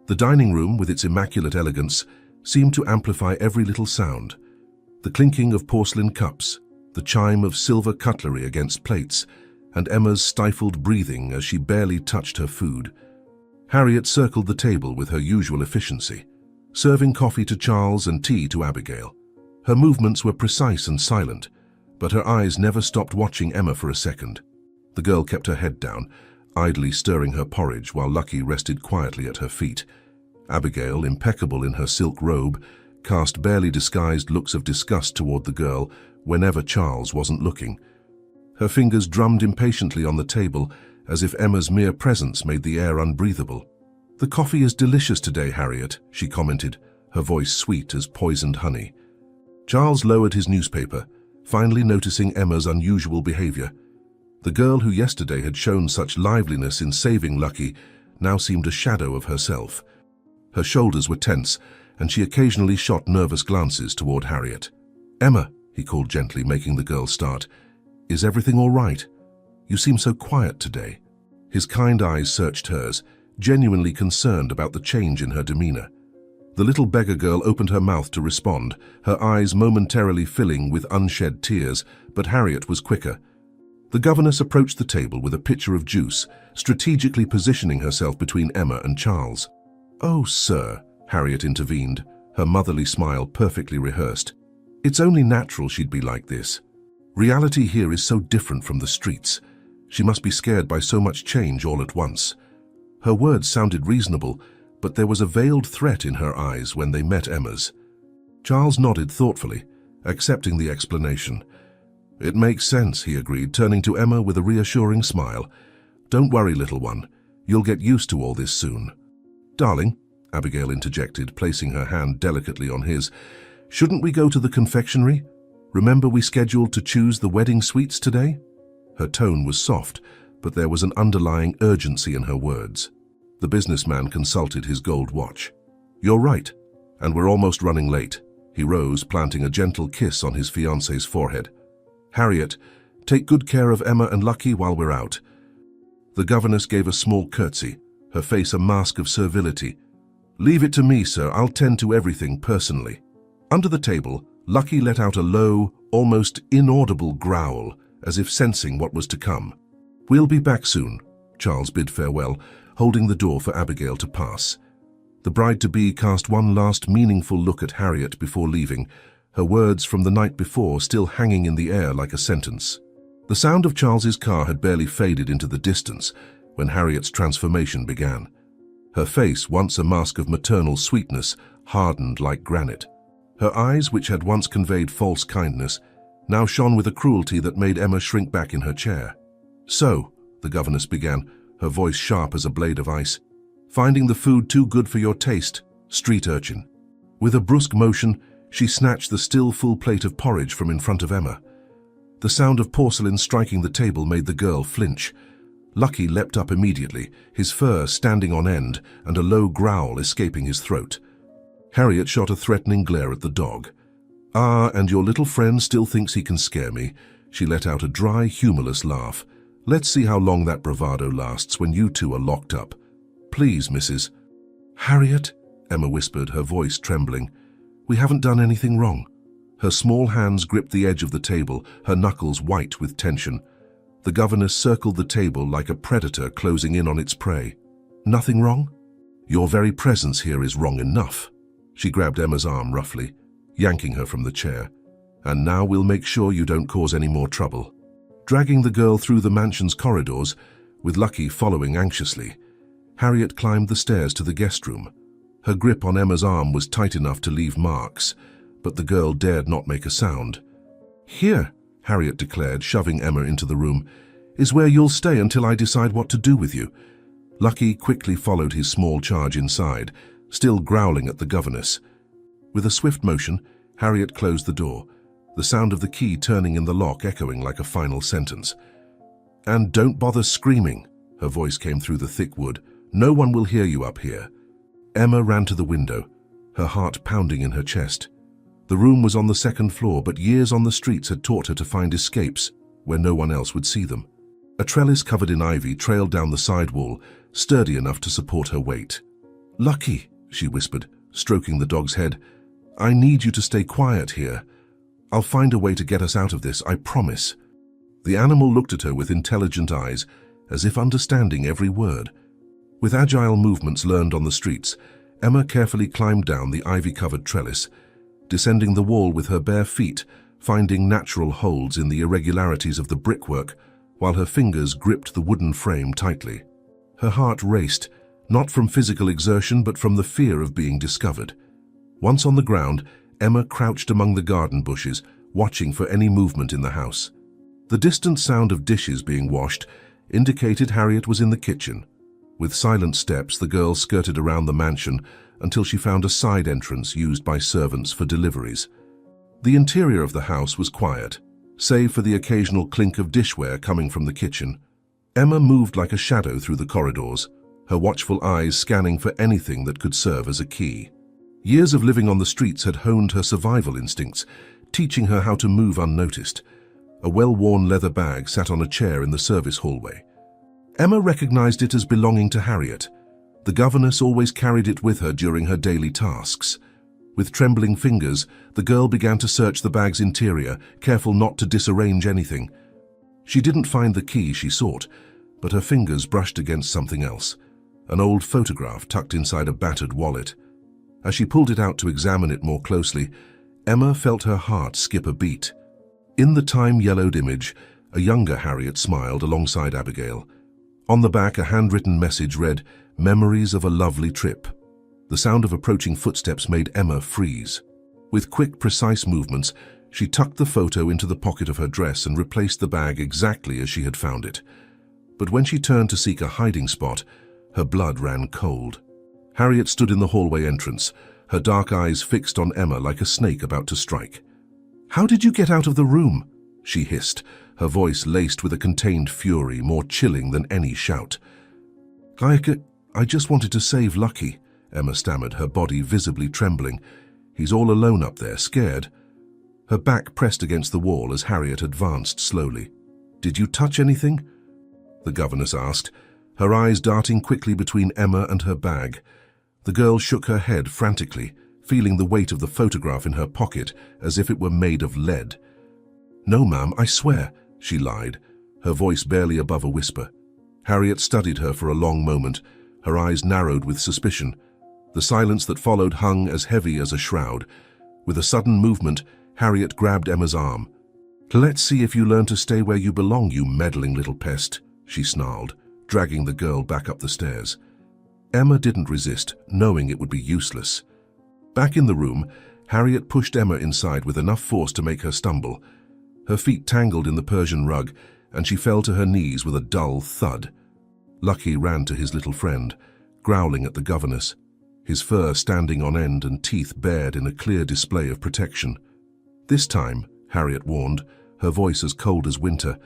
The dining room, with its immaculate elegance, seemed to amplify every little sound. The clinking of porcelain cups, the chime of silver cutlery against plates, and Emma's stifled breathing as she barely touched her food. Harriet circled the table with her usual efficiency, serving coffee to Charles and tea to Abigail. Her movements were precise and silent, but her eyes never stopped watching Emma for a second. The girl kept her head down, idly stirring her porridge while Lucky rested quietly at her feet. Abigail, impeccable in her silk robe, cast barely disguised looks of disgust toward the girl whenever Charles wasn't looking. Her fingers drummed impatiently on the table, as if Emma's mere presence made the air unbreathable. "The coffee is delicious today, Harriet," she commented, her voice sweet as poisoned honey. Charles lowered his newspaper, finally noticing Emma's unusual behavior. The girl who yesterday had shown such liveliness in saving Lucky now seemed a shadow of herself. Her shoulders were tense, and she occasionally shot nervous glances toward Harriet. "Emma," he called gently, making the girl start. "Is everything all right? You seem so quiet today." His kind eyes searched hers, genuinely concerned about the change in her demeanor. The little beggar girl opened her mouth to respond, her eyes momentarily filling with unshed tears, but Harriet was quicker. The governess approached the table with a pitcher of juice, strategically positioning herself between Emma and Charles. "Oh, sir," Harriet intervened, her motherly smile perfectly rehearsed. "It's only natural she'd be like this. Reality here is so different from the streets. She must be scared by so much change all at once." Her words sounded reasonable, but there was a veiled threat in her eyes when they met Emma's. Charles nodded thoughtfully, accepting the explanation. "It makes sense," he agreed, turning to Emma with a reassuring smile. "Don't worry, little one. You'll get used to all this soon." "Darling," Abigail interjected, placing her hand delicately on his, "shouldn't we go to the confectionery? Remember we scheduled to choose the wedding sweets today?" Her tone was soft, but there was an underlying urgency in her words. The businessman consulted his gold watch. "You're right, and we're almost running late." He rose, planting a gentle kiss on his fiancée's forehead. "Harriet, take good care of Emma and Lucky while we're out." The governess gave a small curtsy, her face a mask of servility. "Leave it to me, sir. I'll tend to everything personally." Under the table, Lucky let out a low, almost inaudible growl, as if sensing what was to come. "We'll be back soon," Charles bid farewell, holding the door for Abigail to pass. The bride-to-be cast one last meaningful look at Harriet before leaving, her words from the night before still hanging in the air like a sentence. The sound of Charles's car had barely faded into the distance when Harriet's transformation began. Her face, once a mask of maternal sweetness, hardened like granite. Her eyes, which had once conveyed false kindness, now shone with a cruelty that made Emma shrink back in her chair. "So," the governess began, her voice sharp as a blade of ice, "finding the food too good for your taste, street urchin." With a brusque motion, she snatched the still full plate of porridge from in front of Emma. The sound of porcelain striking the table made the girl flinch. Lucky leapt up immediately, his fur standing on end and a low growl escaping his throat. Harriet shot a threatening glare at the dog. "Ah, and your little friend still thinks he can scare me." She let out a dry, humorless laugh. "Let's see how long that bravado lasts when you two are locked up. Please, Mrs. "Harriet," Emma whispered, her voice trembling. "We haven't done anything wrong." Her small hands gripped the edge of the table, her knuckles white with tension. The governess circled the table like a predator closing in on its prey. "Nothing wrong? Your very presence here is wrong enough." She grabbed Emma's arm roughly, yanking her from the chair. "And now we'll make sure you don't cause any more trouble." Dragging the girl through the mansion's corridors, with Lucky following anxiously, Harriet climbed the stairs to the guest room. Her grip on Emma's arm was tight enough to leave marks, but the girl dared not make a sound. "Here," Harriet declared, shoving Emma into the room, "is where you'll stay until I decide what to do with you." Lucky quickly followed his small charge inside, still growling at the governess. With a swift motion, Harriet closed the door, the sound of the key turning in the lock echoing like a final sentence. "And don't bother screaming," her voice came through the thick wood. "No one will hear you up here." Emma ran to the window, her heart pounding in her chest. The room was on the second floor, but years on the streets had taught her to find escapes where no one else would see them. A trellis covered in ivy trailed down the side wall, sturdy enough to support her weight. "Lucky," she whispered, stroking the dog's head, "I need you to stay quiet here. I'll find a way to get us out of this, I promise." The animal looked at her with intelligent eyes, as if understanding every word. With agile movements learned on the streets, Emma carefully climbed down the ivy-covered trellis, descending the wall with her bare feet, finding natural holds in the irregularities of the brickwork, while her fingers gripped the wooden frame tightly. Her heart raced, not from physical exertion but from the fear of being discovered. Once on the ground, Emma crouched among the garden bushes, watching for any movement in the house. The distant sound of dishes being washed indicated Harriet was in the kitchen. With silent steps, the girl skirted around the mansion until she found a side entrance used by servants for deliveries. The interior of the house was quiet, save for the occasional clink of dishware coming from the kitchen. Emma moved like a shadow through the corridors, her watchful eyes scanning for anything that could serve as a key. Years of living on the streets had honed her survival instincts, teaching her how to move unnoticed. A well-worn leather bag sat on a chair in the service hallway. Emma recognized it as belonging to Harriet. The governess always carried it with her during her daily tasks. With trembling fingers, the girl began to search the bag's interior, careful not to disarrange anything. She didn't find the key she sought, but her fingers brushed against something else, an old photograph tucked inside a battered wallet. As she pulled it out to examine it more closely, Emma felt her heart skip a beat. In the time-yellowed image, a younger Harriet smiled alongside Abigail. On the back, a handwritten message read, "Memories of a lovely trip." The sound of approaching footsteps made Emma freeze. With quick, precise movements, she tucked the photo into the pocket of her dress and replaced the bag exactly as she had found it. But when she turned to seek a hiding spot, her blood ran cold. Harriet stood in the hallway entrance, her dark eyes fixed on Emma like a snake about to strike. "How did you get out of the room?" she hissed, her voice laced with a contained fury more chilling than any shout. I just wanted to save Lucky," Emma stammered, her body visibly trembling. "He's all alone up there, scared." Her back pressed against the wall as Harriet advanced slowly. "Did you touch anything?" the governess asked, her eyes darting quickly between Emma and her bag. The girl shook her head frantically, feeling the weight of the photograph in her pocket as if it were made of lead. "No, ma'am, I swear," she lied, her voice barely above a whisper. Harriet studied her for a long moment, her eyes narrowed with suspicion. The silence that followed hung as heavy as a shroud. With a sudden movement, Harriet grabbed Emma's arm. "Let's see if you learn to stay where you belong, you meddling little pest," she snarled, dragging the girl back up the stairs. Emma didn't resist, knowing it would be useless. Back in the room, Harriet pushed Emma inside with enough force to make her stumble. Her feet tangled in the Persian rug, and she fell to her knees with a dull thud. Lucky ran to his little friend, growling at the governess, his fur standing on end and teeth bared in a clear display of protection. "This time," Harriet warned, her voice as cold as winter,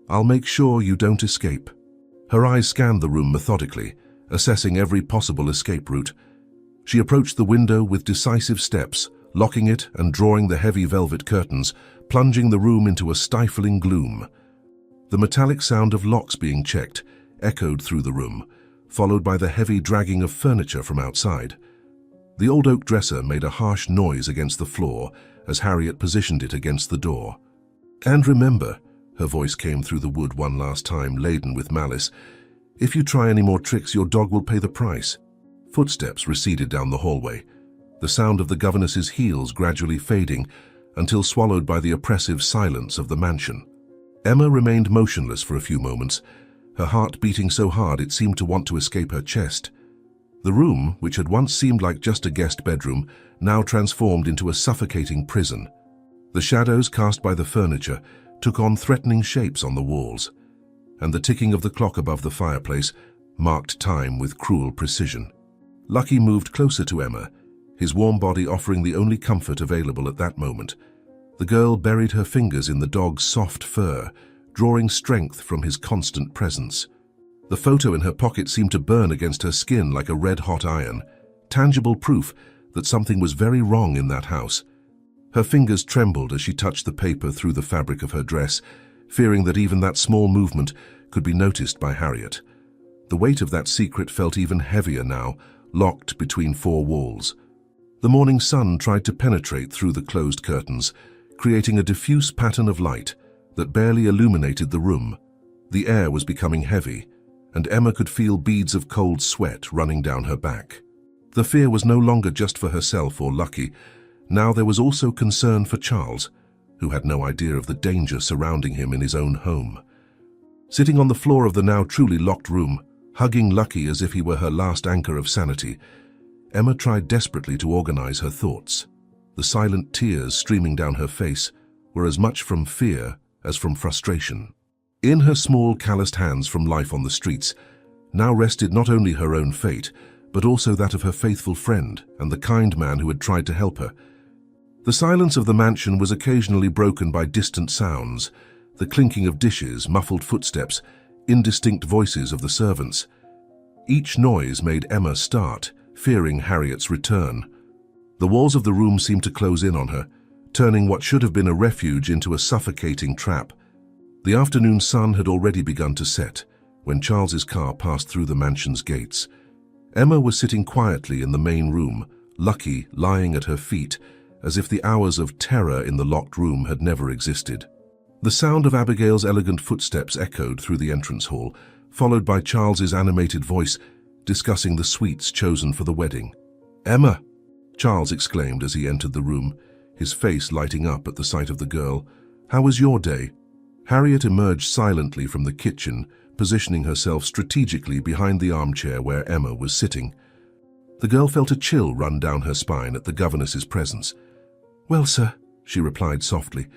"I'll make sure you don't escape." Her eyes scanned the room methodically, assessing every possible escape route. She approached the window with decisive steps, locking it and drawing the heavy velvet curtains, plunging the room into a stifling gloom. The metallic sound of locks being checked echoed through the room, followed by the heavy dragging of furniture from outside. The old oak dresser made a harsh noise against the floor as Harriet positioned it against the door. "And remember," her voice came through the wood one last time, laden with malice, "if you try any more tricks, your dog will pay the price." Footsteps receded down the hallway, the sound of the governess's heels gradually fading until swallowed by the oppressive silence of the mansion. Emma remained motionless for a few moments, her heart beating so hard it seemed to want to escape her chest. The room, which had once seemed like just a guest bedroom, now transformed into a suffocating prison. The shadows cast by the furniture took on threatening shapes on the walls, and the ticking of the clock above the fireplace marked time with cruel precision. Lucky moved closer to Emma, his warm body offering the only comfort available at that moment. The girl buried her fingers in the dog's soft fur, drawing strength from his constant presence. The photo in her pocket seemed to burn against her skin like a red-hot iron, tangible proof that something was very wrong in that house. Her fingers trembled as she touched the paper through the fabric of her dress, fearing that even that small movement could be noticed by Harriet. The weight of that secret felt even heavier now, locked between four walls. The morning sun tried to penetrate through the closed curtains, creating a diffuse pattern of light that barely illuminated the room. The air was becoming heavy, and Emma could feel beads of cold sweat running down her back. The fear was no longer just for herself or Lucky. Now there was also concern for Charles, who had no idea of the danger surrounding him in his own home. Sitting on the floor of the now truly locked room, hugging Lucky as if he were her last anchor of sanity, Emma tried desperately to organize her thoughts. The silent tears streaming down her face were as much from fear as from frustration. In her small, calloused hands from life on the streets, now rested not only her own fate, but also that of her faithful friend and the kind man who had tried to help her. The silence of the mansion was occasionally broken by distant sounds, the clinking of dishes, muffled footsteps, indistinct voices of the servants. Each noise made Emma start, fearing Harriet's return. The walls of the room seemed to close in on her, turning what should have been a refuge into a suffocating trap. The afternoon sun had already begun to set when Charles's car passed through the mansion's gates. Emma was sitting quietly in the main room, Lucky lying at her feet, as if the hours of terror in the locked room had never existed. The sound of Abigail's elegant footsteps echoed through the entrance hall, followed by Charles's animated voice discussing the sweets chosen for the wedding. "Emma!" Charles exclaimed as he entered the room, his face lighting up at the sight of the girl. "How was your day?" Harriet emerged silently from the kitchen, positioning herself strategically behind the armchair where Emma was sitting. The girl felt a chill run down her spine at the governess's presence. "Well, sir," she replied softly,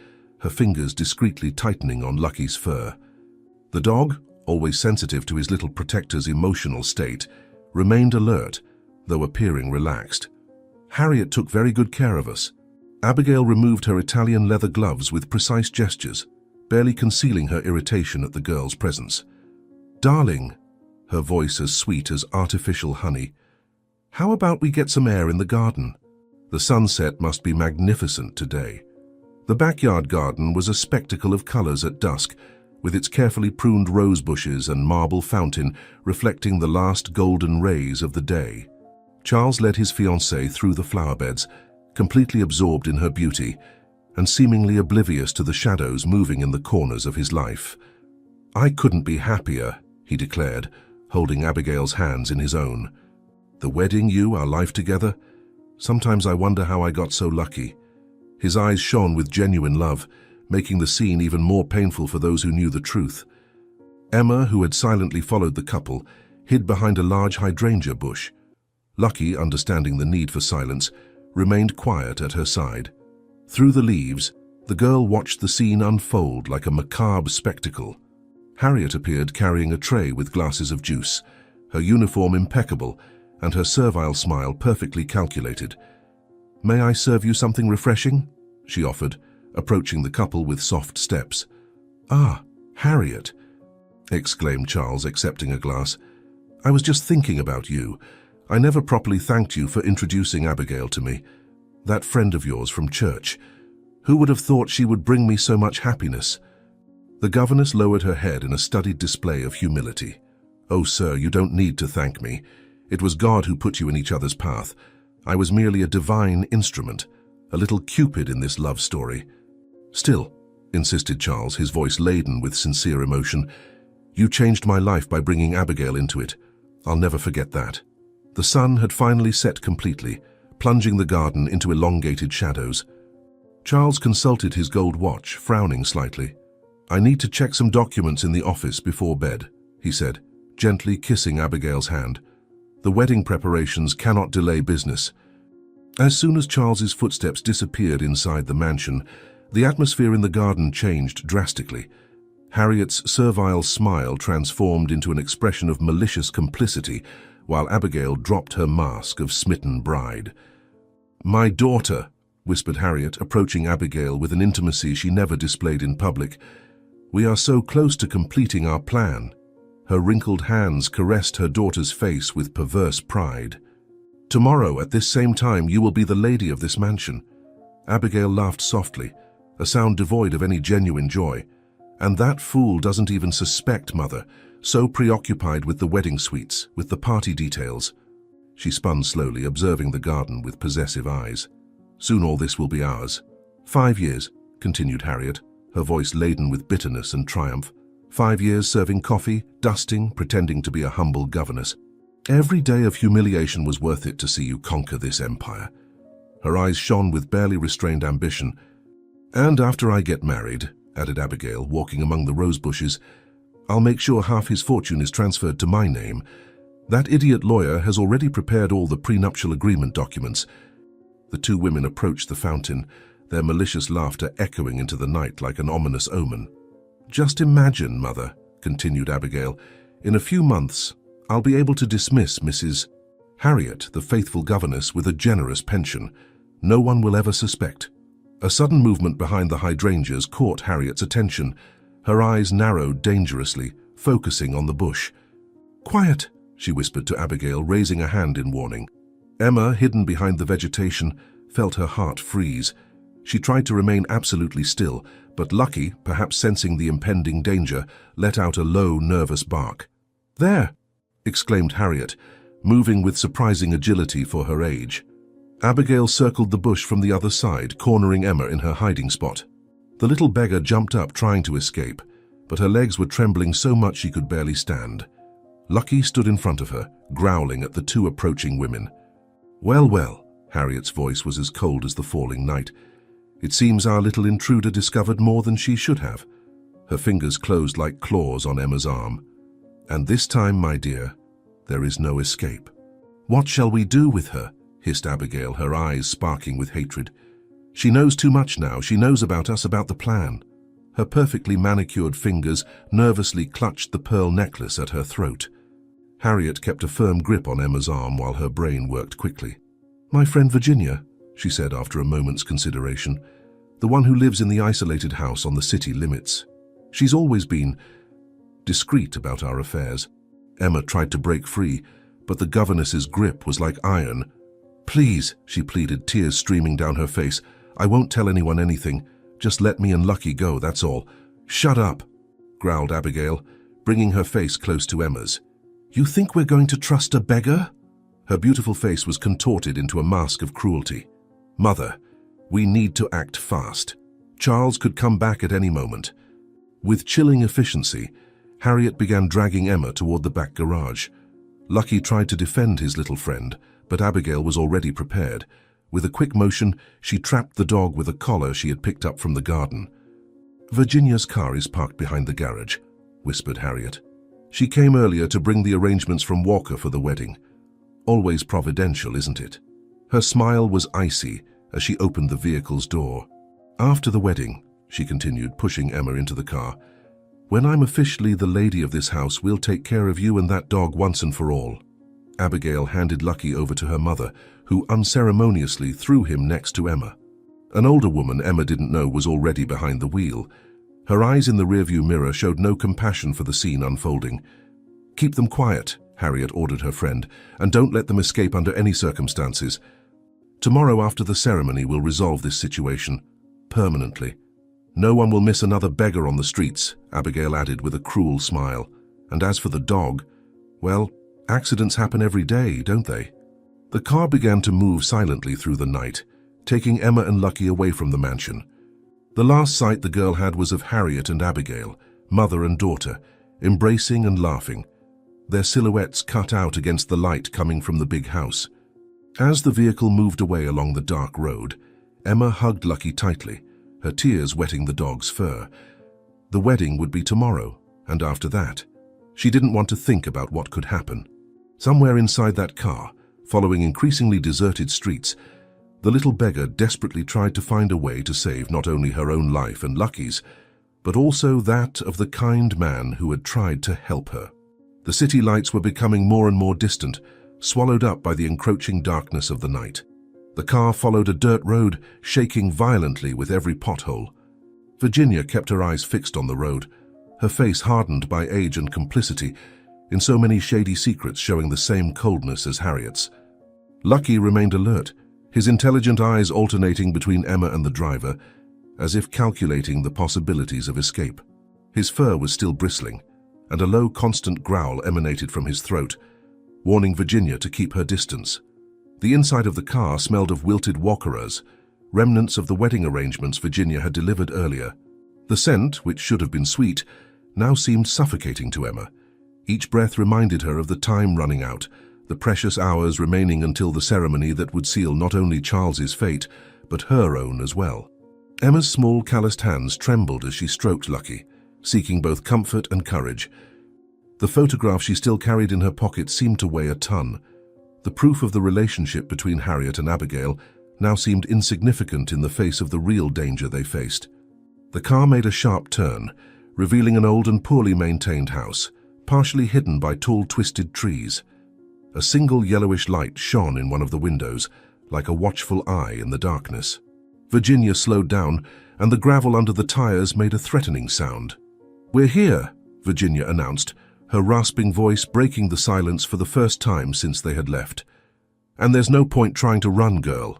her fingers discreetly tightening on Lucky's fur. The dog, always sensitive to his little protector's emotional state, remained alert, though appearing relaxed. "Harriet took very good care of us." Abigail removed her Italian leather gloves with precise gestures, barely concealing her irritation at the girl's presence. "Darling," her voice as sweet as artificial honey, "how about we get some air in the garden? The sunset must be magnificent today." The backyard garden was a spectacle of colors at dusk, with its carefully pruned rose bushes and marble fountain reflecting the last golden rays of the day. Charles led his fiancée through the flower beds, completely absorbed in her beauty, and seemingly oblivious to the shadows moving in the corners of his life. "I couldn't be happier," he declared, holding Abigail's hands in his own. "The wedding, you, our life together? Sometimes I wonder how I got so lucky." His eyes shone with genuine love, making the scene even more painful for those who knew the truth. Emma, who had silently followed the couple, hid behind a large hydrangea bush. Lucky, understanding the need for silence, remained quiet at her side. Through the leaves, the girl watched the scene unfold like a macabre spectacle. Harriet appeared carrying a tray with glasses of juice, her uniform impeccable and her servile smile perfectly calculated. "May I serve you something refreshing?" she offered, approaching the couple with soft steps. "Ah, Harriet," exclaimed Charles, accepting a glass. "I was just thinking about you. I never properly thanked you for introducing Abigail to me. That friend of yours from church. Who would have thought she would bring me so much happiness?" The governess lowered her head in a studied display of humility. "Oh, sir, you don't need to thank me. It was God who put you in each other's path. I was merely a divine instrument, a little Cupid in this love story." "Still," insisted Charles, his voice laden with sincere emotion, "you changed my life by bringing Abigail into it. I'll never forget that." The sun had finally set completely, plunging the garden into elongated shadows. Charles consulted his gold watch, frowning slightly. "I need to check some documents in the office before bed," he said, gently kissing Abigail's hand. "The wedding preparations cannot delay business." As soon as Charles's footsteps disappeared inside the mansion, the atmosphere in the garden changed drastically. Harriet's servile smile transformed into an expression of malicious complicity, while Abigail dropped her mask of smitten bride. "My daughter," whispered Harriet, approaching Abigail with an intimacy she never displayed in public. "We are so close to completing our plan." Her wrinkled hands caressed her daughter's face with perverse pride. "Tomorrow, at this same time, you will be the lady of this mansion." Abigail laughed softly, a sound devoid of any genuine joy. "And that fool doesn't even suspect, Mother, so preoccupied with the wedding suites, with the party details." She spun slowly, observing the garden with possessive eyes. "Soon all this will be ours." 5 years, continued Harriet, her voice laden with bitterness and triumph. 5 years serving coffee, dusting, pretending to be a humble governess. Every day of humiliation was worth it to see you conquer this empire." Her eyes shone with barely restrained ambition. "And after I get married," added Abigail, walking among the rose bushes, "I'll make sure half his fortune is transferred to my name. That idiot lawyer has already prepared all the prenuptial agreement documents." The two women approached the fountain, their malicious laughter echoing into the night like an ominous omen. "Just imagine, Mother," continued Abigail, "in a few months, I'll be able to dismiss Mrs. Harriet, the faithful governess, with a generous pension. No one will ever suspect." A sudden movement behind the hydrangeas caught Harriet's attention. Her eyes narrowed dangerously, focusing on the bush. "Quiet," she whispered to Abigail, raising a hand in warning. Emma, hidden behind the vegetation, felt her heart freeze. She tried to remain absolutely still, but Lucky, perhaps sensing the impending danger, let out a low, nervous bark. "There!" exclaimed Harriet, moving with surprising agility for her age. Abigail circled the bush from the other side, cornering Emma in her hiding spot. The little beggar jumped up, trying to escape, but her legs were trembling so much she could barely stand. Lucky stood in front of her, growling at the two approaching women. "Well, well," Harriet's voice was as cold as the falling night. "It seems our little intruder discovered more than she should have." Her fingers closed like claws on Emma's arm. "And this time, my dear, there is no escape." "What shall we do with her?" hissed Abigail, her eyes sparking with hatred. "She knows too much now. She knows about us, about the plan." Her perfectly manicured fingers nervously clutched the pearl necklace at her throat. Harriet kept a firm grip on Emma's arm while her brain worked quickly. "My friend Virginia," she said after a moment's consideration, "the one who lives in the isolated house on the city limits. She's always been discreet about our affairs." Emma tried to break free, but the governess's grip was like iron. "Please," she pleaded, tears streaming down her face, "I won't tell anyone anything. Just let me and Lucky go, that's all." "Shut up," growled Abigail, bringing her face close to Emma's. "You think we're going to trust a beggar?" Her beautiful face was contorted into a mask of cruelty. "Mother, we need to act fast. Charles could come back at any moment." With chilling efficiency, Harriet began dragging Emma toward the back garage. Lucky tried to defend his little friend, but Abigail was already prepared. With a quick motion, she trapped the dog with a collar she had picked up from the garden. "Virginia's car is parked behind the garage," whispered Harriet. "She came earlier to bring the arrangements from Walker for the wedding. Always providential, isn't it?" Her smile was icy as she opened the vehicle's door. "After the wedding," she continued, pushing Emma into the car, "when I'm officially the lady of this house, we'll take care of you and that dog once and for all." Abigail handed Lucky over to her mother, who unceremoniously threw him next to Emma. An older woman Emma didn't know was already behind the wheel. Her eyes in the rearview mirror showed no compassion for the scene unfolding. "Keep them quiet," Harriet ordered her friend, "and don't let them escape under any circumstances. Tomorrow after the ceremony we'll resolve this situation permanently. No one will miss another beggar on the streets," Abigail added with a cruel smile. "And as for the dog, well, accidents happen every day, don't they?" The car began to move silently through the night, taking Emma and Lucky away from the mansion. The last sight the girl had was of Harriet and Abigail, mother and daughter, embracing and laughing, their silhouettes cut out against the light coming from the big house. As the vehicle moved away along the dark road, Emma hugged Lucky tightly, her tears wetting the dog's fur. The wedding would be tomorrow, and after that, she didn't want to think about what could happen. Somewhere inside that car, following increasingly deserted streets, the little beggar desperately tried to find a way to save not only her own life and Lucky's, but also that of the kind man who had tried to help her. The city lights were becoming more and more distant, swallowed up by the encroaching darkness of the night. The car followed a dirt road, shaking violently with every pothole. Virginia kept her eyes fixed on the road, her face hardened by age and complicity, in so many shady secrets showing the same coldness as Harriet's. Lucky remained alert, his intelligent eyes alternating between Emma and the driver, as if calculating the possibilities of escape. His fur was still bristling, and a low, constant growl emanated from his throat, warning Virginia to keep her distance. The inside of the car smelled of wilted Walkeras, remnants of the wedding arrangements Virginia had delivered earlier. The scent, which should have been sweet, now seemed suffocating to Emma. Each breath reminded her of the time running out, the precious hours remaining until the ceremony that would seal not only Charles's fate, but her own as well. Emma's small, calloused hands trembled as she stroked Lucky, seeking both comfort and courage. The photograph she still carried in her pocket seemed to weigh a ton. The proof of the relationship between Harriet and Abigail now seemed insignificant in the face of the real danger they faced. The car made a sharp turn, revealing an old and poorly maintained house, partially hidden by tall, twisted trees. A single yellowish light shone in one of the windows, like a watchful eye in the darkness. Virginia slowed down, and the gravel under the tires made a threatening sound. "We're here," Virginia announced, her rasping voice breaking the silence for the first time since they had left. "And there's no point trying to run, girl."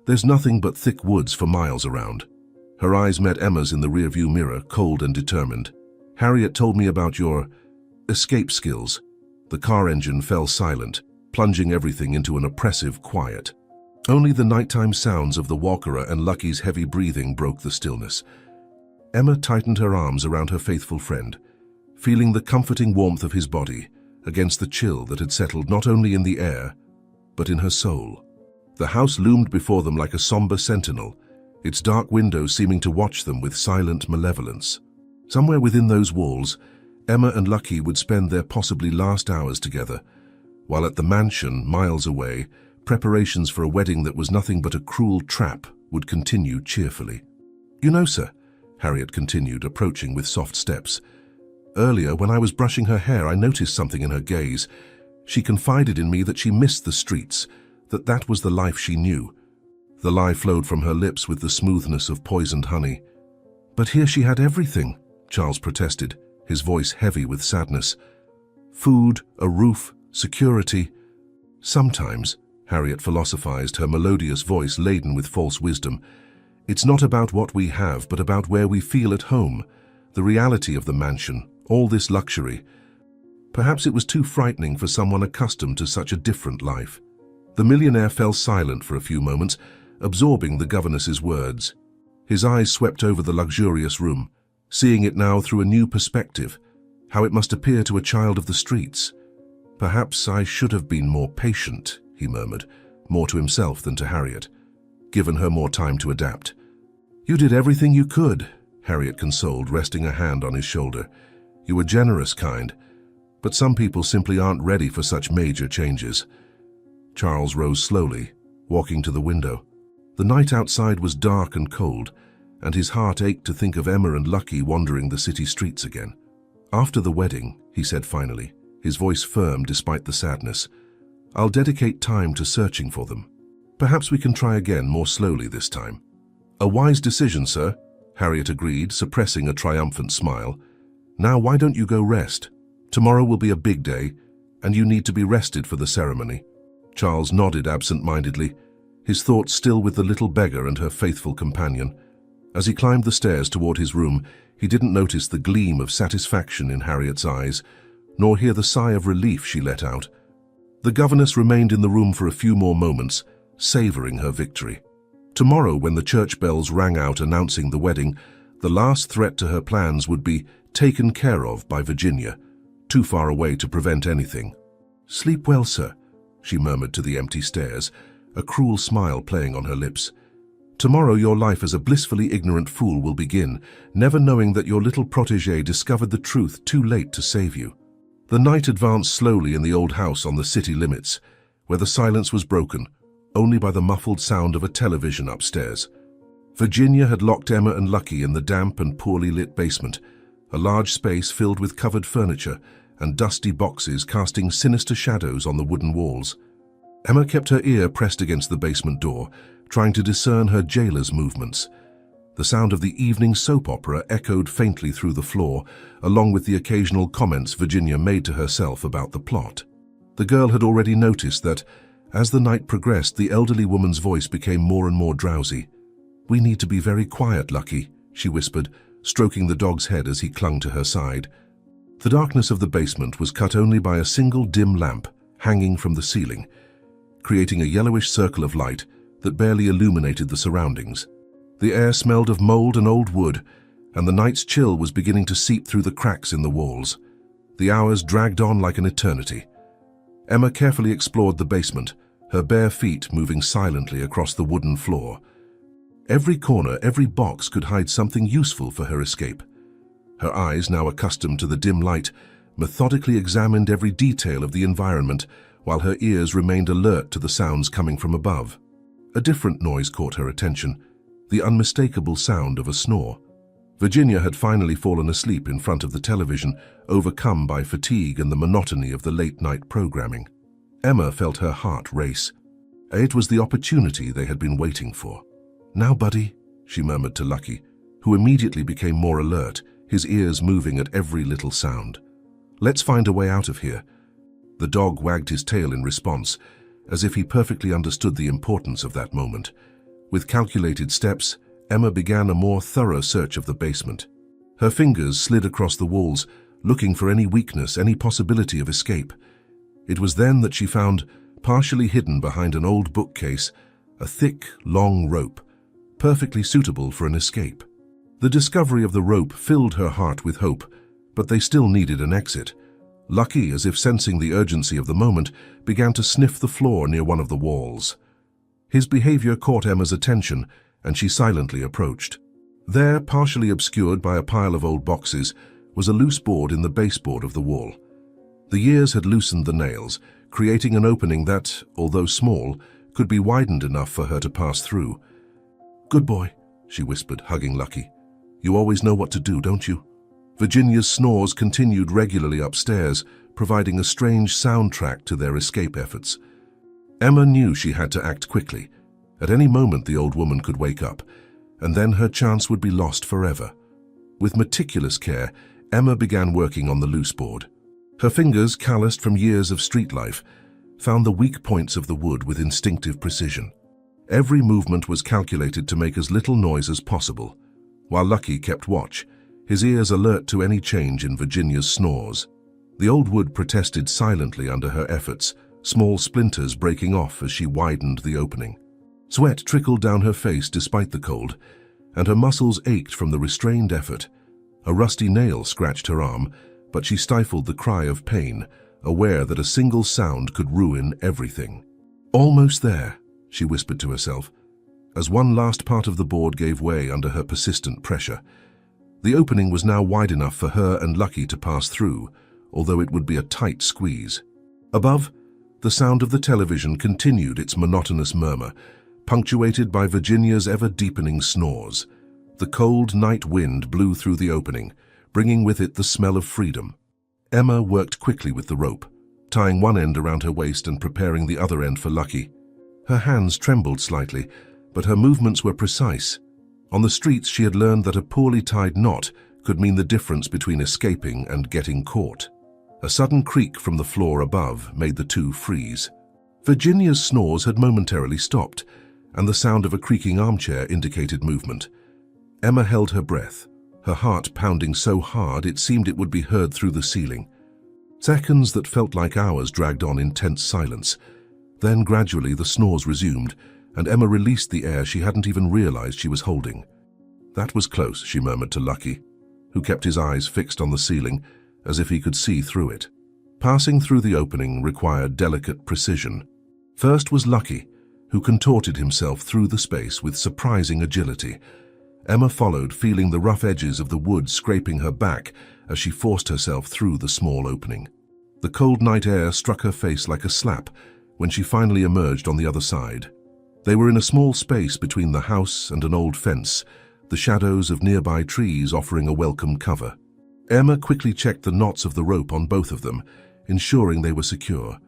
There's nothing but thick woods for miles around. Her eyes met Emma's in the rearview mirror, cold and determined. Harriet told me about your escape skills. The car engine fell silent, plunging everything into an oppressive quiet. Only the nighttime sounds of the Walkerer and Lucky's heavy breathing broke the stillness. Emma tightened her arms around her faithful friend, feeling the comforting warmth of his body against the chill that had settled not only in the air, but in her soul. The house loomed before them like a somber sentinel, its dark windows seeming to watch them with silent malevolence. Somewhere within those walls, Emma and Lucky would spend their possibly last hours together, while at the mansion, miles away, preparations for a wedding that was nothing but a cruel trap would continue cheerfully. "You know, sir," Harriet continued, approaching with soft steps, "earlier when I was brushing her hair, I noticed something in her gaze. She confided in me that she missed the streets, that was the life she knew." The lie flowed from her lips with the smoothness of poisoned honey. "But here she had everything," Charles protested, his voice heavy with sadness. "Food, a roof, security." "Sometimes," Harriet philosophized, her melodious voice laden with false wisdom, "it's not about what we have, but about where we feel at home, the reality of the mansion, all this luxury." Perhaps it was too frightening for someone accustomed to such a different life. The millionaire fell silent for a few moments, absorbing the governess's words. His eyes swept over the luxurious room, seeing it now through a new perspective, how it must appear to a child of the streets. "Perhaps I should have been more patient," he murmured, more to himself than to Harriet, given her more time to adapt. "You did everything you could," Harriet consoled, resting a hand on his shoulder. "You were generous, kind, but some people simply aren't ready for such major changes." Charles rose slowly, walking to the window. The night outside was dark and cold, and his heart ached to think of Emma and Lucky wandering the city streets again. "After the wedding," he said finally, his voice firm despite the sadness, "I'll dedicate time to searching for them. Perhaps we can try again more slowly this time." "A wise decision, sir," Harriet agreed, suppressing a triumphant smile. "Now why don't you go rest? Tomorrow will be a big day, and you need to be rested for the ceremony." Charles nodded absent-mindedly, his thoughts still with the little beggar and her faithful companion. As he climbed the stairs toward his room, he didn't notice the gleam of satisfaction in Harriet's eyes, nor hear the sigh of relief she let out. The governess remained in the room for a few more moments, savoring her victory. Tomorrow, when the church bells rang out announcing the wedding, the last threat to her plans would be taken care of by Virginia, too far away to prevent anything. "Sleep well, sir," she murmured to the empty stairs, a cruel smile playing on her lips. "Tomorrow your life as a blissfully ignorant fool will begin, never knowing that your little protégé discovered the truth too late to save you." The night advanced slowly in the old house on the city limits, where the silence was broken only by the muffled sound of a television upstairs. Virginia had locked Emma and Lucky in the damp and poorly lit basement, a large space filled with covered furniture and dusty boxes casting sinister shadows on the wooden walls. Emma kept her ear pressed against the basement door, trying to discern her jailer's movements. The sound of the evening soap opera echoed faintly through the floor, along with the occasional comments Virginia made to herself about the plot. The girl had already noticed that, as the night progressed, the elderly woman's voice became more and more drowsy. "We need to be very quiet, Lucky," she whispered, stroking the dog's head as he clung to her side. The darkness of the basement was cut only by a single dim lamp hanging from the ceiling, creating a yellowish circle of light that barely illuminated the surroundings. The air smelled of mold and old wood, and the night's chill was beginning to seep through the cracks in the walls. The hours dragged on like an eternity. Emma carefully explored the basement, her bare feet moving silently across the wooden floor. Every corner, every box could hide something useful for her escape. Her eyes, now accustomed to the dim light, methodically examined every detail of the environment, while her ears remained alert to the sounds coming from above. A different noise caught her attention, the unmistakable sound of a snore. Virginia had finally fallen asleep in front of the television, overcome by fatigue and the monotony of the late-night programming. Emma felt her heart race. It was the opportunity they had been waiting for. "Now, buddy," she murmured to Lucky, who immediately became more alert, his ears moving at every little sound. "Let's find a way out of here." The dog wagged his tail in response, as if he perfectly understood the importance of that moment. With calculated steps, Emma began a more thorough search of the basement. Her fingers slid across the walls, looking for any weakness, any possibility of escape. It was then that she found, partially hidden behind an old bookcase, a thick, long rope, perfectly suitable for an escape. The discovery of the rope filled her heart with hope, but they still needed an exit. Lucky, as if sensing the urgency of the moment, began to sniff the floor near one of the walls. His behavior caught Emma's attention, and she silently approached. There, partially obscured by a pile of old boxes, was a loose board in the baseboard of the wall. The years had loosened the nails, creating an opening that, although small, could be widened enough for her to pass through. "Good boy," she whispered, hugging Lucky. "You always know what to do, don't you?" Virginia's snores continued regularly upstairs, providing a strange soundtrack to their escape efforts. Emma knew she had to act quickly. At any moment the old woman could wake up, and then her chance would be lost forever. With meticulous care, Emma began working on the loose board. Her fingers, calloused from years of street life, found the weak points of the wood with instinctive precision. Every movement was calculated to make as little noise as possible, while Lucky kept watch, his ears alert to any change in Virginia's snores. The old wood protested silently under her efforts, small splinters breaking off as she widened the opening. Sweat trickled down her face despite the cold, and her muscles ached from the restrained effort. A rusty nail scratched her arm, but she stifled the cry of pain, aware that a single sound could ruin everything. "Almost there," she whispered to herself, as one last part of the board gave way under her persistent pressure. The opening was now wide enough for her and Lucky to pass through, although it would be a tight squeeze. Above, the sound of the television continued its monotonous murmur, punctuated by Virginia's ever-deepening snores. The cold night wind blew through the opening, bringing with it the smell of freedom. Emma worked quickly with the rope, tying one end around her waist and preparing the other end for Lucky. Her hands trembled slightly, but her movements were precise. On the streets, she had learned that a poorly tied knot could mean the difference between escaping and getting caught. A sudden creak from the floor above made the two freeze. Virginia's snores had momentarily stopped, and the sound of a creaking armchair indicated movement. Emma held her breath, her heart pounding so hard it seemed it would be heard through the ceiling. Seconds that felt like hours dragged on in tense silence. Then gradually the snores resumed, and Emma released the air she hadn't even realized she was holding. "That was close," she murmured to Lucky, who kept his eyes fixed on the ceiling, as if he could see through it. Passing through the opening required delicate precision. First was Lucky, who contorted himself through the space with surprising agility. Emma followed, feeling the rough edges of the wood scraping her back as she forced herself through the small opening. The cold night air struck her face like a slap when she finally emerged on the other side. They were in a small space between the house and an old fence, the shadows of nearby trees offering a welcome cover. Emma quickly checked the knots of the rope on both of them, ensuring they were secure.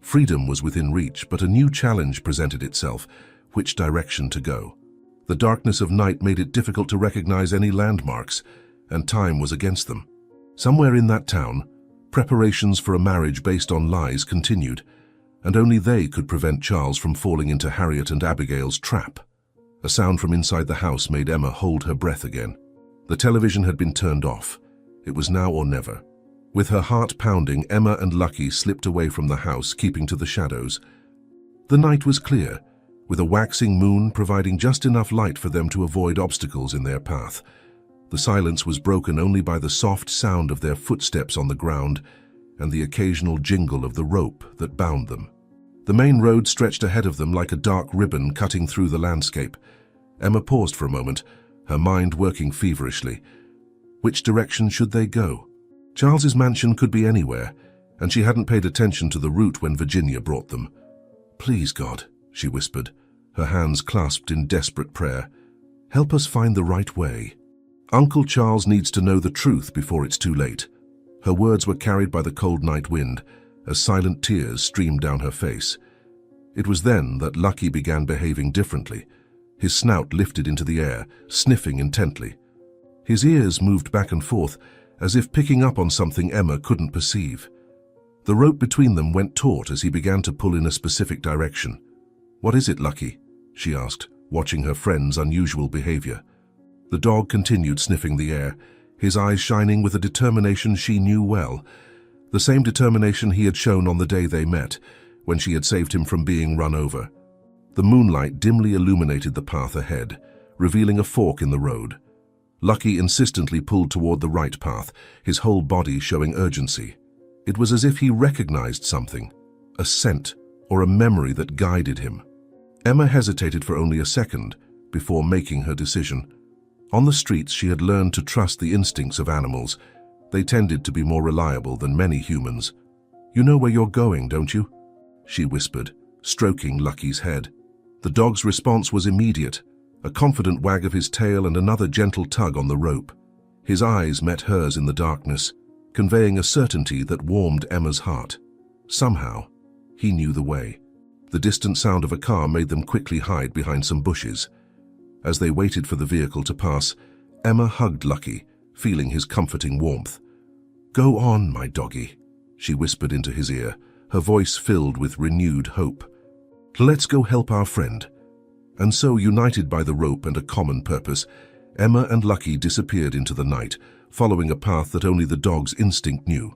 Freedom was within reach, but a new challenge presented itself: which direction to go. The darkness of night made it difficult to recognize any landmarks, and time was against them. Somewhere in that town, preparations for a marriage based on lies continued, and only they could prevent Charles from falling into Harriet and Abigail's trap. A sound from inside the house made Emma hold her breath again. The television had been turned off. It was now or never. With her heart pounding, Emma and Lucky slipped away from the house, keeping to the shadows. The night was clear, with a waxing moon providing just enough light for them to avoid obstacles in their path. The silence was broken only by the soft sound of their footsteps on the ground and the occasional jingle of the rope that bound them. The main road stretched ahead of them like a dark ribbon cutting through the landscape. Emma paused for a moment, her mind working feverishly. Which direction should they go? Charles's mansion could be anywhere, and she hadn't paid attention to the route when Virginia brought them. "Please, God," she whispered, her hands clasped in desperate prayer, "help us find the right way. Uncle Charles needs to know the truth before it's too late." Her words were carried by the cold night wind, as silent tears streamed down her face. It was then that Lucky began behaving differently. His snout lifted into the air, sniffing intently. His ears moved back and forth, as if picking up on something Emma couldn't perceive. The rope between them went taut as he began to pull in a specific direction. "What is it, Lucky?" she asked, watching her friend's unusual behavior. The dog continued sniffing the air, his eyes shining with a determination she knew well, the same determination he had shown on the day they met, when she had saved him from being run over. The moonlight dimly illuminated the path ahead, revealing a fork in the road. Lucky insistently pulled toward the right path, his whole body showing urgency. It was as if he recognized something, a scent or a memory that guided him. Emma hesitated for only a second before making her decision. On the streets, she had learned to trust the instincts of animals. They tended to be more reliable than many humans. "You know where you're going, don't you?" she whispered, stroking Lucky's head. The dog's response was immediate, a confident wag of his tail and another gentle tug on the rope. His eyes met hers in the darkness, conveying a certainty that warmed Emma's heart. Somehow, he knew the way. The distant sound of a car made them quickly hide behind some bushes. As they waited for the vehicle to pass, Emma hugged Lucky, feeling his comforting warmth. "Go on, my doggy," she whispered into his ear, her voice filled with renewed hope. "Let's go help our friend." And so, united by the rope and a common purpose, Emma and Lucky disappeared into the night, following a path that only the dog's instinct knew.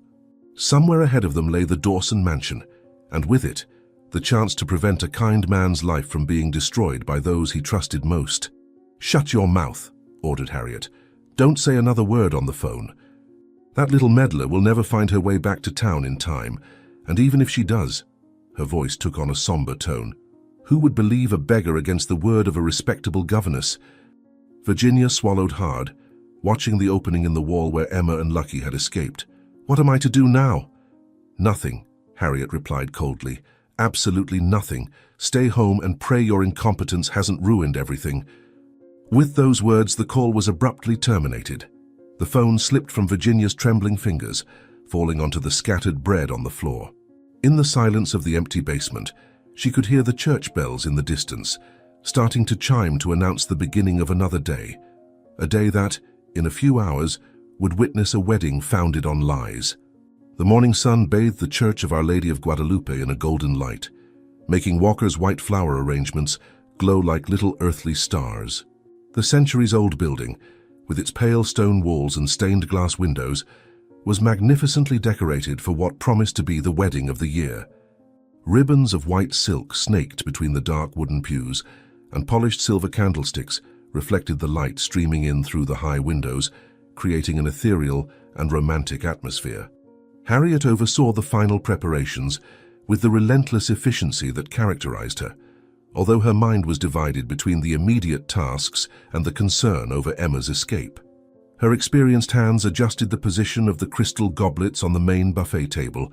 Somewhere ahead of them lay the Dawson mansion, and with it, the chance to prevent a kind man's life from being destroyed by those he trusted most. "Shut your mouth," ordered Harriet. "Don't say another word on the phone. That little meddler will never find her way back to town in time, and even if she does," her voice took on a somber tone, "who would believe a beggar against the word of a respectable governess?" Virginia swallowed hard, watching the opening in the wall where Emma and Lucky had escaped. "What am I to do now?" "Nothing," Harriet replied coldly. "Absolutely nothing. Stay home and pray your incompetence hasn't ruined everything." With those words, the call was abruptly terminated. The phone slipped from Virginia's trembling fingers, falling onto the scattered bread on the floor. In the silence of the empty basement, she could hear the church bells in the distance, starting to chime to announce the beginning of another day. A day that, in a few hours, would witness a wedding founded on lies. The morning sun bathed the Church of Our Lady of Guadalupe in a golden light, making Walker's white flower arrangements glow like little earthly stars. The centuries-old building, with its pale stone walls and stained glass windows, was magnificently decorated for what promised to be the wedding of the year. Ribbons of white silk snaked between the dark wooden pews, and polished silver candlesticks reflected the light streaming in through the high windows, creating an ethereal and romantic atmosphere. Harriet oversaw the final preparations with the relentless efficiency that characterized her, although her mind was divided between the immediate tasks and the concern over Emma's escape. Her experienced hands adjusted the position of the crystal goblets on the main buffet table,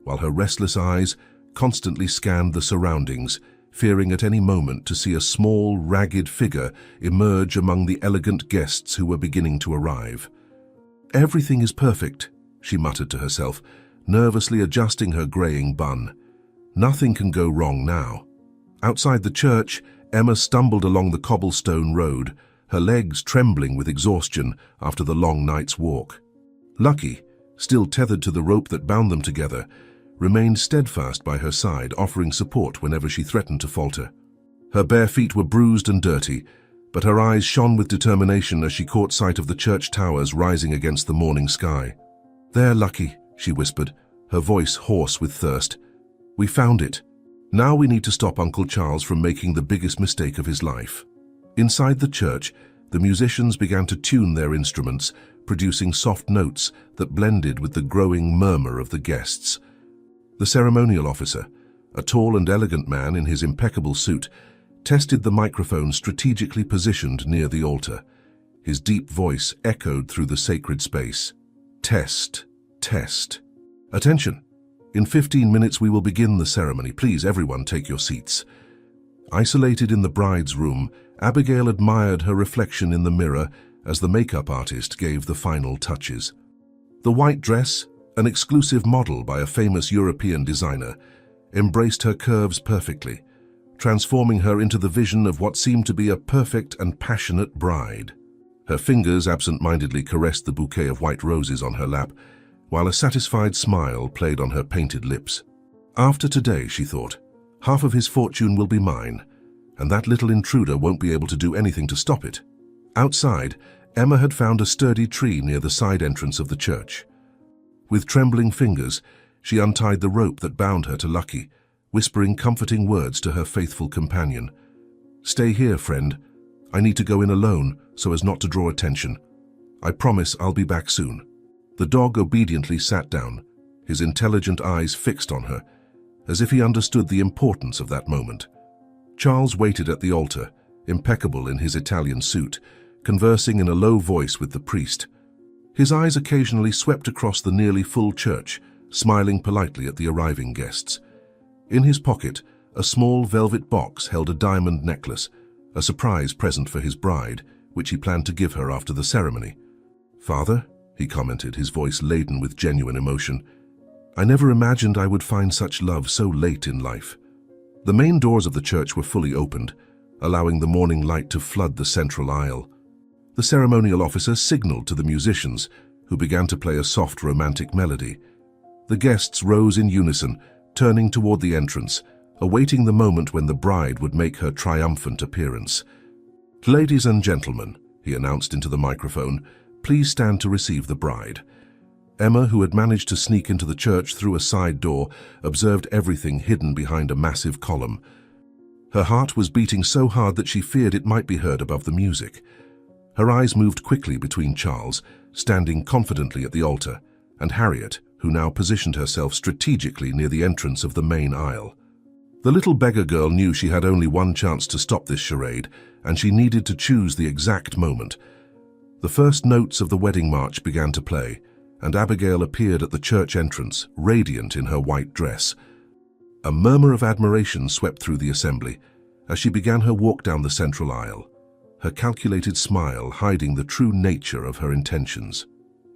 while her restless eyes constantly scanned the surroundings, fearing at any moment to see a small, ragged figure emerge among the elegant guests who were beginning to arrive. "Everything is perfect," she muttered to herself, nervously adjusting her graying bun. "Nothing can go wrong now." Outside the church, Emma stumbled along the cobblestone road, her legs trembling with exhaustion after the long night's walk. Lucky, still tethered to the rope that bound them together, remained steadfast by her side, offering support whenever she threatened to falter. Her bare feet were bruised and dirty, but her eyes shone with determination as she caught sight of the church towers rising against the morning sky. "There, Lucky," she whispered, her voice hoarse with thirst. "We found it. Now we need to stop Uncle Charles from making the biggest mistake of his life." Inside the church, the musicians began to tune their instruments, producing soft notes that blended with the growing murmur of the guests. The ceremonial officer, a tall and elegant man in his impeccable suit, tested the microphone strategically positioned near the altar. His deep voice echoed through the sacred space. "Test, test. Attention! In 15 minutes we will begin the ceremony. Please, everyone, take your seats." Isolated in the bride's room, Abigail admired her reflection in the mirror as the makeup artist gave the final touches. The white dress, an exclusive model by a famous European designer, embraced her curves perfectly, transforming her into the vision of what seemed to be a perfect and passionate bride. Her fingers absent-mindedly caressed the bouquet of white roses on her lap, while a satisfied smile played on her painted lips. "After today," she thought, "half of his fortune will be mine, and that little intruder won't be able to do anything to stop it. Outside, Emma had found a sturdy tree near the side entrance of the church. With trembling fingers, she untied the rope that bound her to Lucky, whispering comforting words to her faithful companion. "Stay here, friend. I need to go in alone so as not to draw attention. I promise I'll be back soon." The dog obediently sat down, his intelligent eyes fixed on her, as if he understood the importance of that moment. Charles waited at the altar, impeccable in his Italian suit, conversing in a low voice with the priest. His eyes occasionally swept across the nearly full church, smiling politely at the arriving guests. In his pocket, a small velvet box held a diamond necklace, a surprise present for his bride, which he planned to give her after the ceremony. "Father," he commented, his voice laden with genuine emotion, "I never imagined I would find such love so late in life." The main doors of the church were fully opened, allowing the morning light to flood the central aisle. The ceremonial officer signaled to the musicians, who began to play a soft romantic melody. The guests rose in unison, turning toward the entrance, awaiting the moment when the bride would make her triumphant appearance. "Ladies and gentlemen," he announced into the microphone, "please stand to receive the bride." Emma, who had managed to sneak into the church through a side door, observed everything hidden behind a massive column. Her heart was beating so hard that she feared it might be heard above the music. Her eyes moved quickly between Charles, standing confidently at the altar, and Harriet, who now positioned herself strategically near the entrance of the main aisle. The little beggar girl knew she had only one chance to stop this charade, and she needed to choose the exact moment. The first notes of the wedding march began to play, and Abigail appeared at the church entrance, radiant in her white dress. A murmur of admiration swept through the assembly as she began her walk down the central aisle, her calculated smile hiding the true nature of her intentions.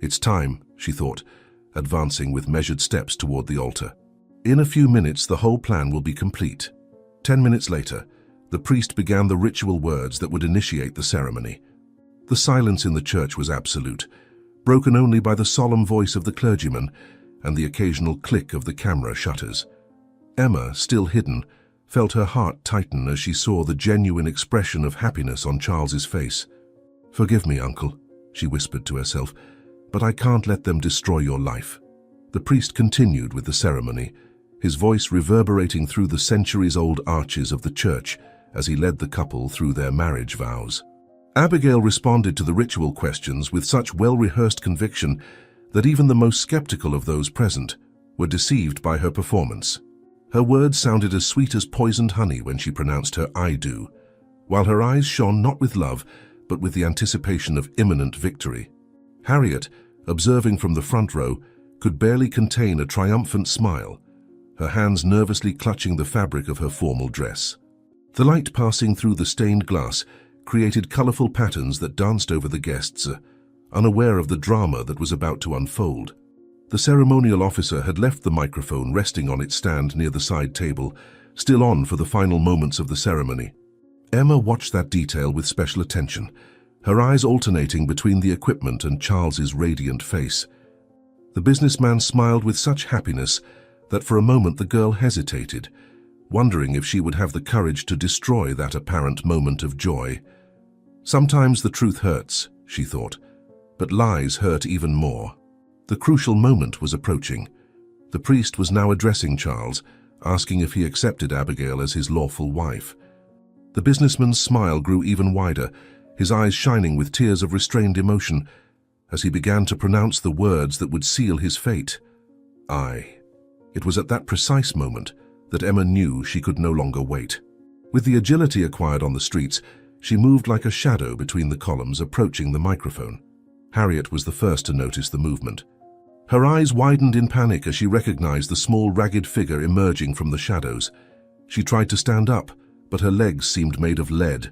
"It's time," she thought, advancing with measured steps toward the altar. "In a few minutes, the whole plan will be complete." 10 minutes later, the priest began the ritual words that would initiate the ceremony. The silence in the church was absolute, broken only by the solemn voice of the clergyman and the occasional click of the camera shutters. Emma, still hidden, felt her heart tighten as she saw the genuine expression of happiness on Charles's face. "Forgive me, uncle," she whispered to herself, "but I can't let them destroy your life." The priest continued with the ceremony, his voice reverberating through the centuries-old arches of the church as he led the couple through their marriage vows. Abigail responded to the ritual questions with such well-rehearsed conviction that even the most skeptical of those present were deceived by her performance. Her words sounded as sweet as poisoned honey when she pronounced her "I do," while her eyes shone not with love, but with the anticipation of imminent victory. Harriet, observing from the front row, could barely contain a triumphant smile, her hands nervously clutching the fabric of her formal dress. The light passing through the stained glass created colorful patterns that danced over the guests, unaware of the drama that was about to unfold. The ceremonial officer had left the microphone resting on its stand near the side table, still on for the final moments of the ceremony. Emma watched that detail with special attention, her eyes alternating between the equipment and Charles's radiant face. The businessman smiled with such happiness that for a moment the girl hesitated, wondering if she would have the courage to destroy that apparent moment of joy. Sometimes the truth hurts, she thought, but lies hurt even more. The crucial moment was approaching. The priest was now addressing Charles, asking if he accepted Abigail as his lawful wife. The businessman's smile grew even wider, his eyes shining with tears of restrained emotion, as he began to pronounce the words that would seal his fate. "I." It was at that precise moment that Emma knew she could no longer wait. With the agility acquired on the streets, she moved like a shadow between the columns, approaching the microphone. Harriet was the first to notice the movement. Her eyes widened in panic as she recognized the small, ragged figure emerging from the shadows. She tried to stand up, but her legs seemed made of lead.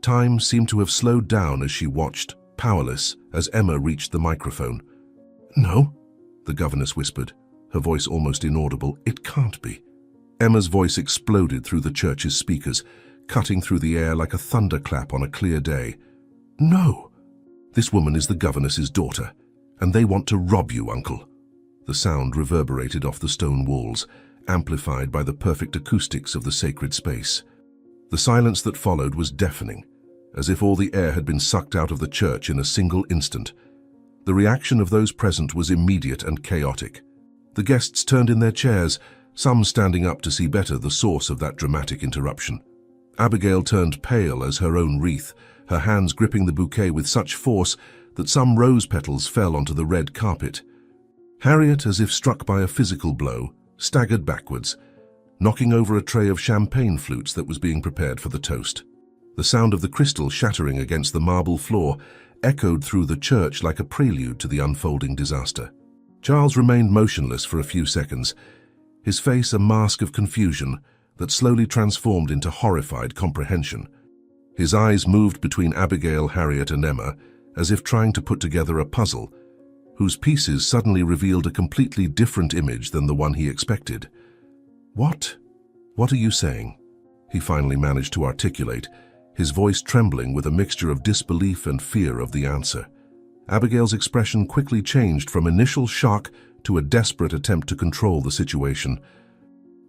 Time seemed to have slowed down as she watched, powerless, as Emma reached the microphone. "No," the governess whispered, her voice almost inaudible. "It can't be." Emma's voice exploded through the church's speakers, cutting through the air like a thunderclap on a clear day. "No! This woman is the governess's daughter, and they want to rob you, uncle." The sound reverberated off the stone walls, amplified by the perfect acoustics of the sacred space. The silence that followed was deafening, as if all the air had been sucked out of the church in a single instant. The reaction of those present was immediate and chaotic. The guests turned in their chairs, some standing up to see better the source of that dramatic interruption. Abigail turned pale as her own wreath, her hands gripping the bouquet with such force that some rose petals fell onto the red carpet. Harriet, as if struck by a physical blow, staggered backwards, knocking over a tray of champagne flutes that was being prepared for the toast. The sound of the crystal shattering against the marble floor echoed through the church like a prelude to the unfolding disaster. Charles remained motionless for a few seconds, his face a mask of confusion that slowly transformed into horrified comprehension. His eyes moved between Abigail, Harriet, and Emma, as if trying to put together a puzzle, whose pieces suddenly revealed a completely different image than the one he expected. "What? What are you saying?" he finally managed to articulate, his voice trembling with a mixture of disbelief and fear of the answer. Abigail's expression quickly changed from initial shock to a desperate attempt to control the situation.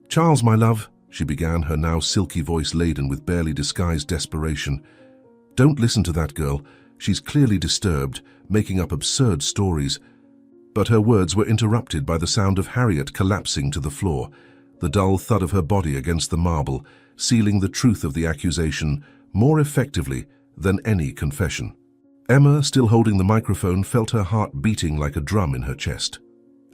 "Charles, my love," she began, her now silky voice laden with barely disguised desperation. "Don't listen to that girl. She's clearly disturbed, making up absurd stories." But her words were interrupted by the sound of Harriet collapsing to the floor, the dull thud of her body against the marble, sealing the truth of the accusation more effectively than any confession. Emma, still holding the microphone, felt her heart beating like a drum in her chest.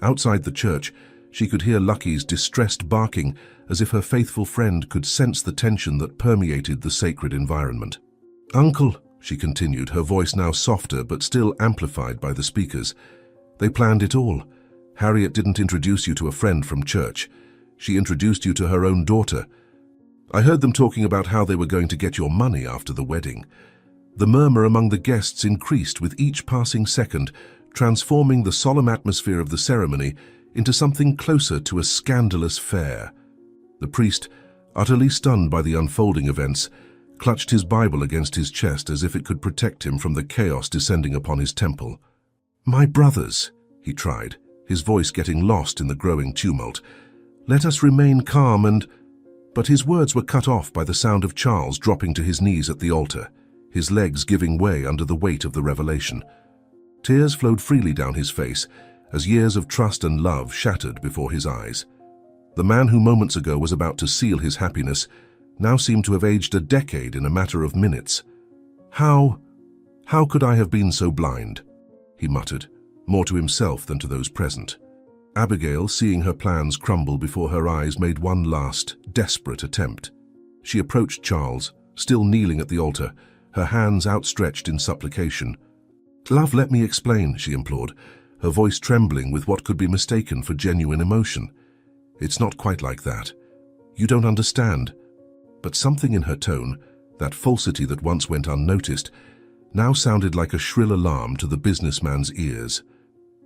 Outside the church, she could hear Lucky's distressed barking, as if her faithful friend could sense the tension that permeated the sacred environment. "Uncle," she continued, her voice now softer but still amplified by the speakers, "they planned it all. Harriet didn't introduce you to a friend from church. She introduced you to her own daughter. I heard them talking about how they were going to get your money after the wedding." The murmur among the guests increased with each passing second, transforming the solemn atmosphere of the ceremony into something closer to a scandalous fair. The priest, utterly stunned by the unfolding events, clutched his Bible against his chest as if it could protect him from the chaos descending upon his temple. "My brothers," he tried, his voice getting lost in the growing tumult, "let us remain calm and—" But his words were cut off by the sound of Charles dropping to his knees at the altar, his legs giving way under the weight of the revelation. Tears flowed freely down his face as years of trust and love shattered before his eyes. The man who moments ago was about to seal his happiness now seemed to have aged a decade in a matter of minutes. How could I have been so blind?" he muttered, more to himself than to those present. Abigail, seeing her plans crumble before her eyes, made one last, desperate attempt. She approached Charles, still kneeling at the altar, her hands outstretched in supplication. "Love, let me explain," she implored, her voice trembling with what could be mistaken for genuine emotion. "It's not quite like that. You don't understand." But something in her tone, that falsity that once went unnoticed, now sounded like a shrill alarm to the businessman's ears.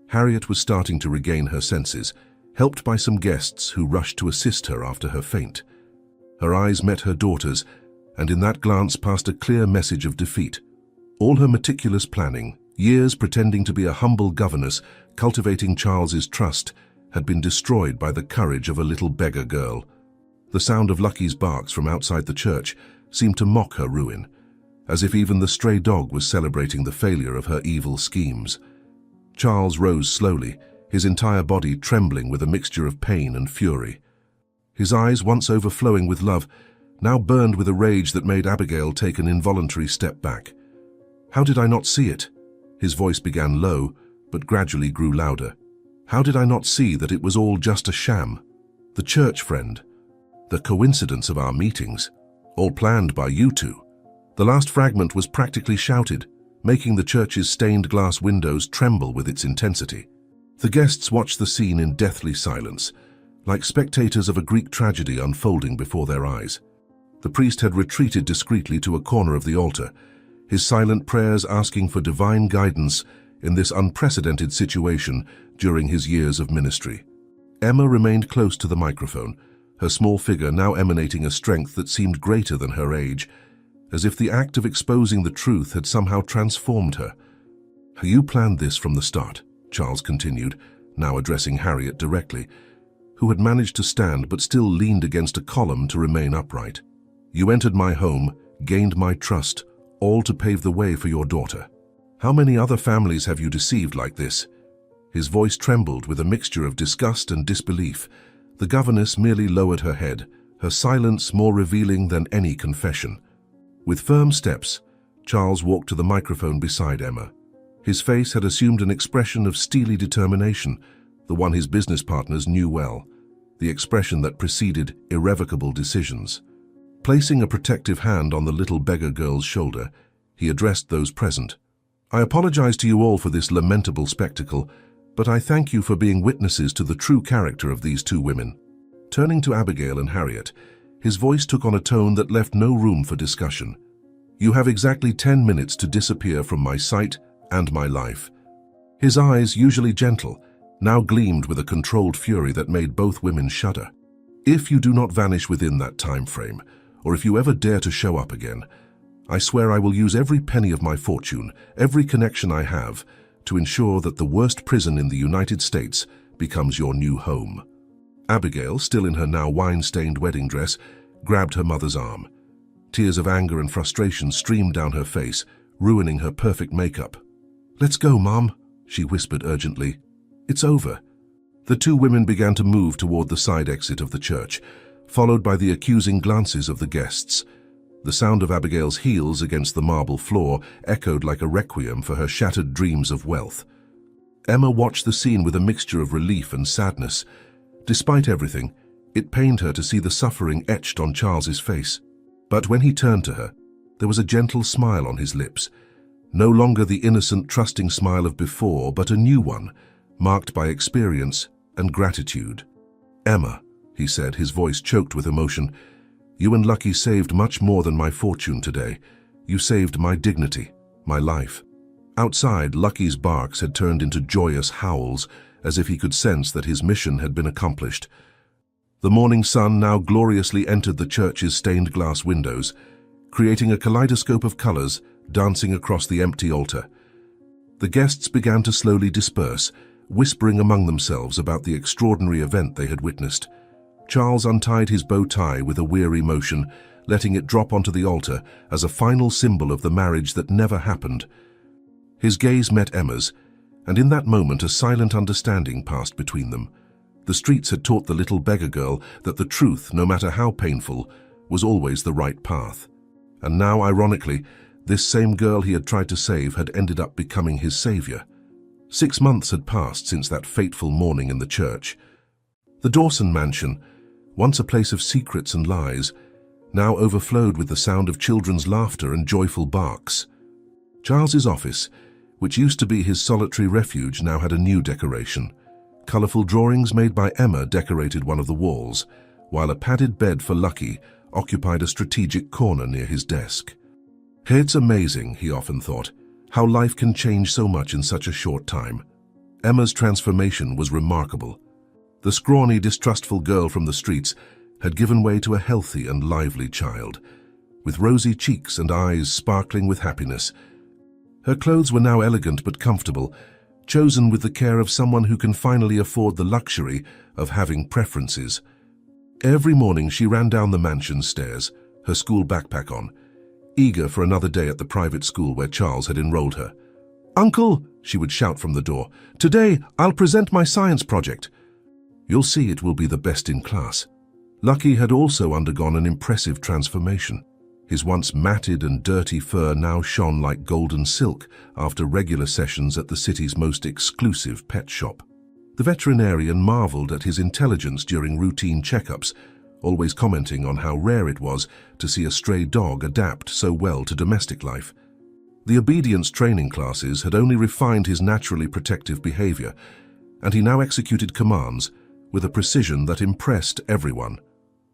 Harriet was starting to regain her senses, helped by some guests who rushed to assist her after her faint. Her eyes met her daughter's, and in that glance passed a clear message of defeat. All her meticulous planning, years pretending to be a humble governess, cultivating Charles's trust, had been destroyed by the courage of a little beggar girl. The sound of Lucky's barks from outside the church seemed to mock her ruin, as if even the stray dog was celebrating the failure of her evil schemes. Charles rose slowly, his entire body trembling with a mixture of pain and fury. His eyes, once overflowing with love, now burned with a rage that made Abigail take an involuntary step back. "How did I not see it?" His voice began low, but gradually grew louder. "How did I not see that it was all just a sham? The church friend, the coincidence of our meetings, all planned by you two." The last fragment was practically shouted, making the church's stained glass windows tremble with its intensity. The guests watched the scene in deathly silence, like spectators of a Greek tragedy unfolding before their eyes. The priest had retreated discreetly to a corner of the altar, his silent prayers asking for divine guidance in this unprecedented situation during his years of ministry. Emma remained close to the microphone, her small figure now emanating a strength that seemed greater than her age, as if the act of exposing the truth had somehow transformed her. "You planned this from the start," Charles continued, now addressing Harriet directly, who had managed to stand but still leaned against a column to remain upright. You entered my home, gained my trust, all to pave the way for your daughter. How many other families have you deceived like this?" His voice trembled with a mixture of disgust and disbelief. The governess merely lowered her head, her silence more revealing than any confession. With firm steps, Charles walked to the microphone beside Emma. His face had assumed an expression of steely determination, the one his business partners knew well, the expression that preceded irrevocable decisions. Placing a protective hand on the little beggar girl's shoulder, he addressed those present. "I apologize to you all for this lamentable spectacle, but I thank you for being witnesses to the true character of these two women." Turning to Abigail and Harriet, his voice took on a tone that left no room for discussion. "You have exactly 10 minutes to disappear from my sight and my life." His eyes, usually gentle, now gleamed with a controlled fury that made both women shudder. "If you do not vanish within that time frame, or if you ever dare to show up again, I swear I will use every penny of my fortune, every connection I have, to ensure that the worst prison in the United States becomes your new home." Abigail, still in her now wine-stained wedding dress, grabbed her mother's arm. Tears of anger and frustration streamed down her face, ruining her perfect makeup. "Let's go, Mom," she whispered urgently. "It's over." The two women began to move toward the side exit of the church, followed by the accusing glances of the guests. The sound of Abigail's heels against the marble floor echoed like a requiem for her shattered dreams of wealth. Emma watched the scene with a mixture of relief and sadness. Despite everything, it pained her to see the suffering etched on Charles's face. But when he turned to her, there was a gentle smile on his lips. No longer the innocent, trusting smile of before, but a new one, marked by experience and gratitude. "Emma," he said, his voice choked with emotion, "you and Lucky saved much more than my fortune today. You saved my dignity, my life." Outside, Lucky's barks had turned into joyous howls, as if he could sense that his mission had been accomplished. The morning sun now gloriously entered the church's stained glass windows, creating a kaleidoscope of colors dancing across the empty altar. The guests began to slowly disperse, whispering among themselves about the extraordinary event they had witnessed. Charles untied his bow tie with a weary motion, letting it drop onto the altar as a final symbol of the marriage that never happened. His gaze met Emma's, and in that moment a silent understanding passed between them. The streets had taught the little beggar girl that the truth, no matter how painful, was always the right path. And now, ironically, this same girl he had tried to save had ended up becoming his savior. 6 months had passed since that fateful morning in the church. The Dawson mansion, once a place of secrets and lies, now overflowed with the sound of children's laughter and joyful barks. Charles's office, which used to be his solitary refuge, now had a new decoration. Colorful drawings made by Emma decorated one of the walls, while a padded bed for Lucky occupied a strategic corner near his desk. "It's amazing," he often thought, "how life can change so much in such a short time." Emma's transformation was remarkable. The scrawny, distrustful girl from the streets had given way to a healthy and lively child, with rosy cheeks and eyes sparkling with happiness. Her clothes were now elegant but comfortable, chosen with the care of someone who can finally afford the luxury of having preferences. Every morning she ran down the mansion stairs, her school backpack on, eager for another day at the private school where Charles had enrolled her. "Uncle," she would shout from the door, "today I'll present my science project." "You'll see it will be the best in class." Lucky had also undergone an impressive transformation. His once matted and dirty fur now shone like golden silk after regular sessions at the city's most exclusive pet shop. The veterinarian marveled at his intelligence during routine checkups, always commenting on how rare it was to see a stray dog adapt so well to domestic life. The obedience training classes had only refined his naturally protective behavior, and he now executed commands with a precision that impressed everyone.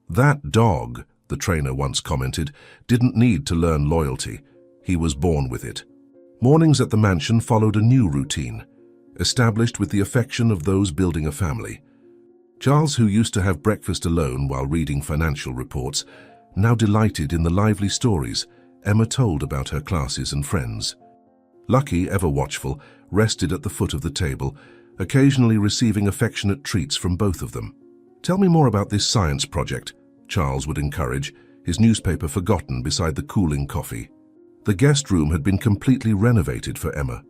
"That dog," the trainer once commented, "didn't need to learn loyalty. He was born with it." Mornings at the mansion followed a new routine, established with the affection of those building a family. Charles, who used to have breakfast alone while reading financial reports, now delighted in the lively stories Emma told about her classes and friends. Lucky, ever watchful, rested at the foot of the table, occasionally receiving affectionate treats from both of them. "Tell me more about this science project," Charles would encourage, his newspaper forgotten beside the cooling coffee. The guest room had been completely renovated for Emma.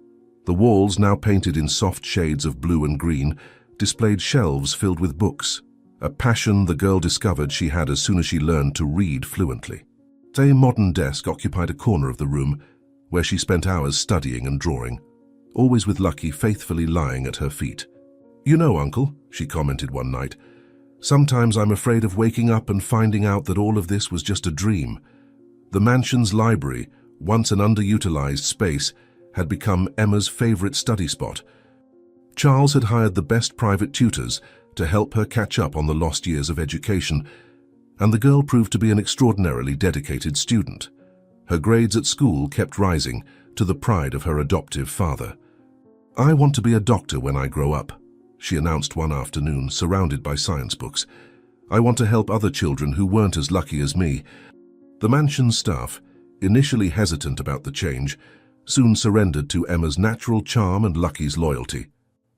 The walls, now painted in soft shades of blue and green, displayed shelves filled with books, a passion the girl discovered she had as soon as she learned to read fluently. A modern desk occupied a corner of the room, where she spent hours studying and drawing, always with Lucky faithfully lying at her feet. "You know, Uncle," she commented one night, "sometimes I'm afraid of waking up and finding out that all of this was just a dream." The mansion's library, once an underutilized space, had become Emma's favorite study spot. Charles had hired the best private tutors to help her catch up on the lost years of education, and the girl proved to be an extraordinarily dedicated student. Her grades at school kept rising, to the pride of her adoptive father. "I want to be a doctor when I grow up," she announced one afternoon, surrounded by science books. "I want to help other children who weren't as lucky as me." The mansion's staff, initially hesitant about the change, soon surrendered to Emma's natural charm and Lucky's loyalty.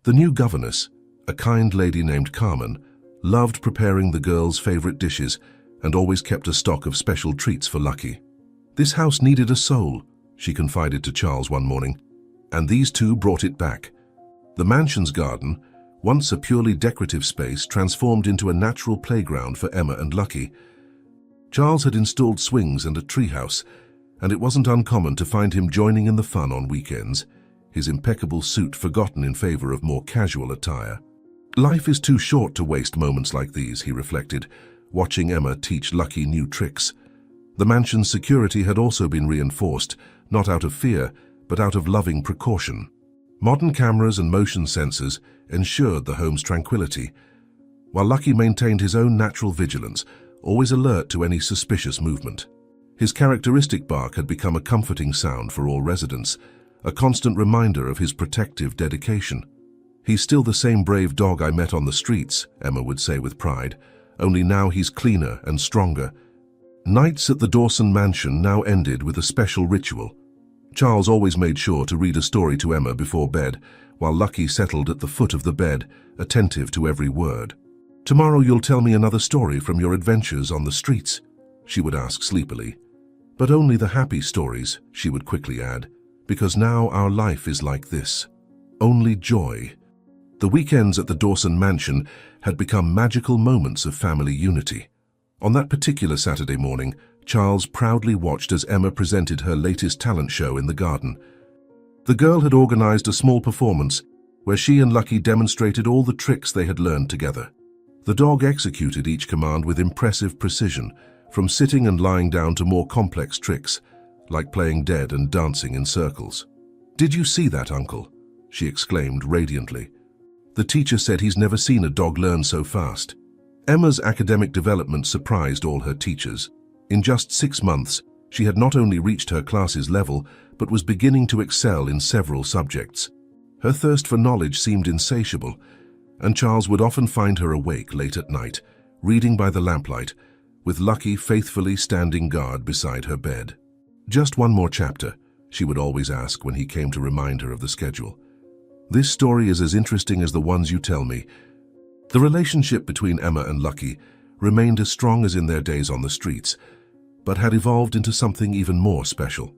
The new governess, a kind lady named Carmen, loved preparing the girls' favorite dishes and always kept a stock of special treats for Lucky. "This house needed a soul," she confided to Charles one morning, and these two brought it back. The mansion's garden, once a purely decorative space, transformed into a natural playground for Emma and Lucky. Charles had installed swings and a treehouse, and it wasn't uncommon to find him joining in the fun on weekends, his impeccable suit forgotten in favor of more casual attire. "Life is too short to waste moments like these," he reflected, watching Emma teach Lucky new tricks. The mansion's security had also been reinforced, not out of fear, but out of loving precaution. Modern cameras and motion sensors ensured the home's tranquility, while Lucky maintained his own natural vigilance, always alert to any suspicious movement. His characteristic bark had become a comforting sound for all residents, a constant reminder of his protective dedication. "He's still the same brave dog I met on the streets," Emma would say with pride, "only now he's cleaner and stronger." Nights at the Dawson mansion now ended with a special ritual. Charles always made sure to read a story to Emma before bed, while Lucky settled at the foot of the bed, attentive to every word. "Tomorrow you'll tell me another story from your adventures on the streets," she would ask sleepily. "But only the happy stories," she would quickly add, "because now our life is like this. Only joy." The weekends at the Dawson mansion had become magical moments of family unity. On that particular Saturday morning, Charles proudly watched as Emma presented her latest talent show in the garden. The girl had organized a small performance where she and Lucky demonstrated all the tricks they had learned together. The dog executed each command with impressive precision, from sitting and lying down to more complex tricks, like playing dead and dancing in circles. "Did you see that, Uncle?" she exclaimed radiantly. "The teacher said he's never seen a dog learn so fast." Emma's academic development surprised all her teachers. In just 6 months, she had not only reached her class's level, but was beginning to excel in several subjects. Her thirst for knowledge seemed insatiable, and Charles would often find her awake late at night, reading by the lamplight, with Lucky faithfully standing guard beside her bed. "Just one more chapter," she would always ask when he came to remind her of the schedule. "This story is as interesting as the ones you tell me." The relationship between Emma and Lucky remained as strong as in their days on the streets, but had evolved into something even more special.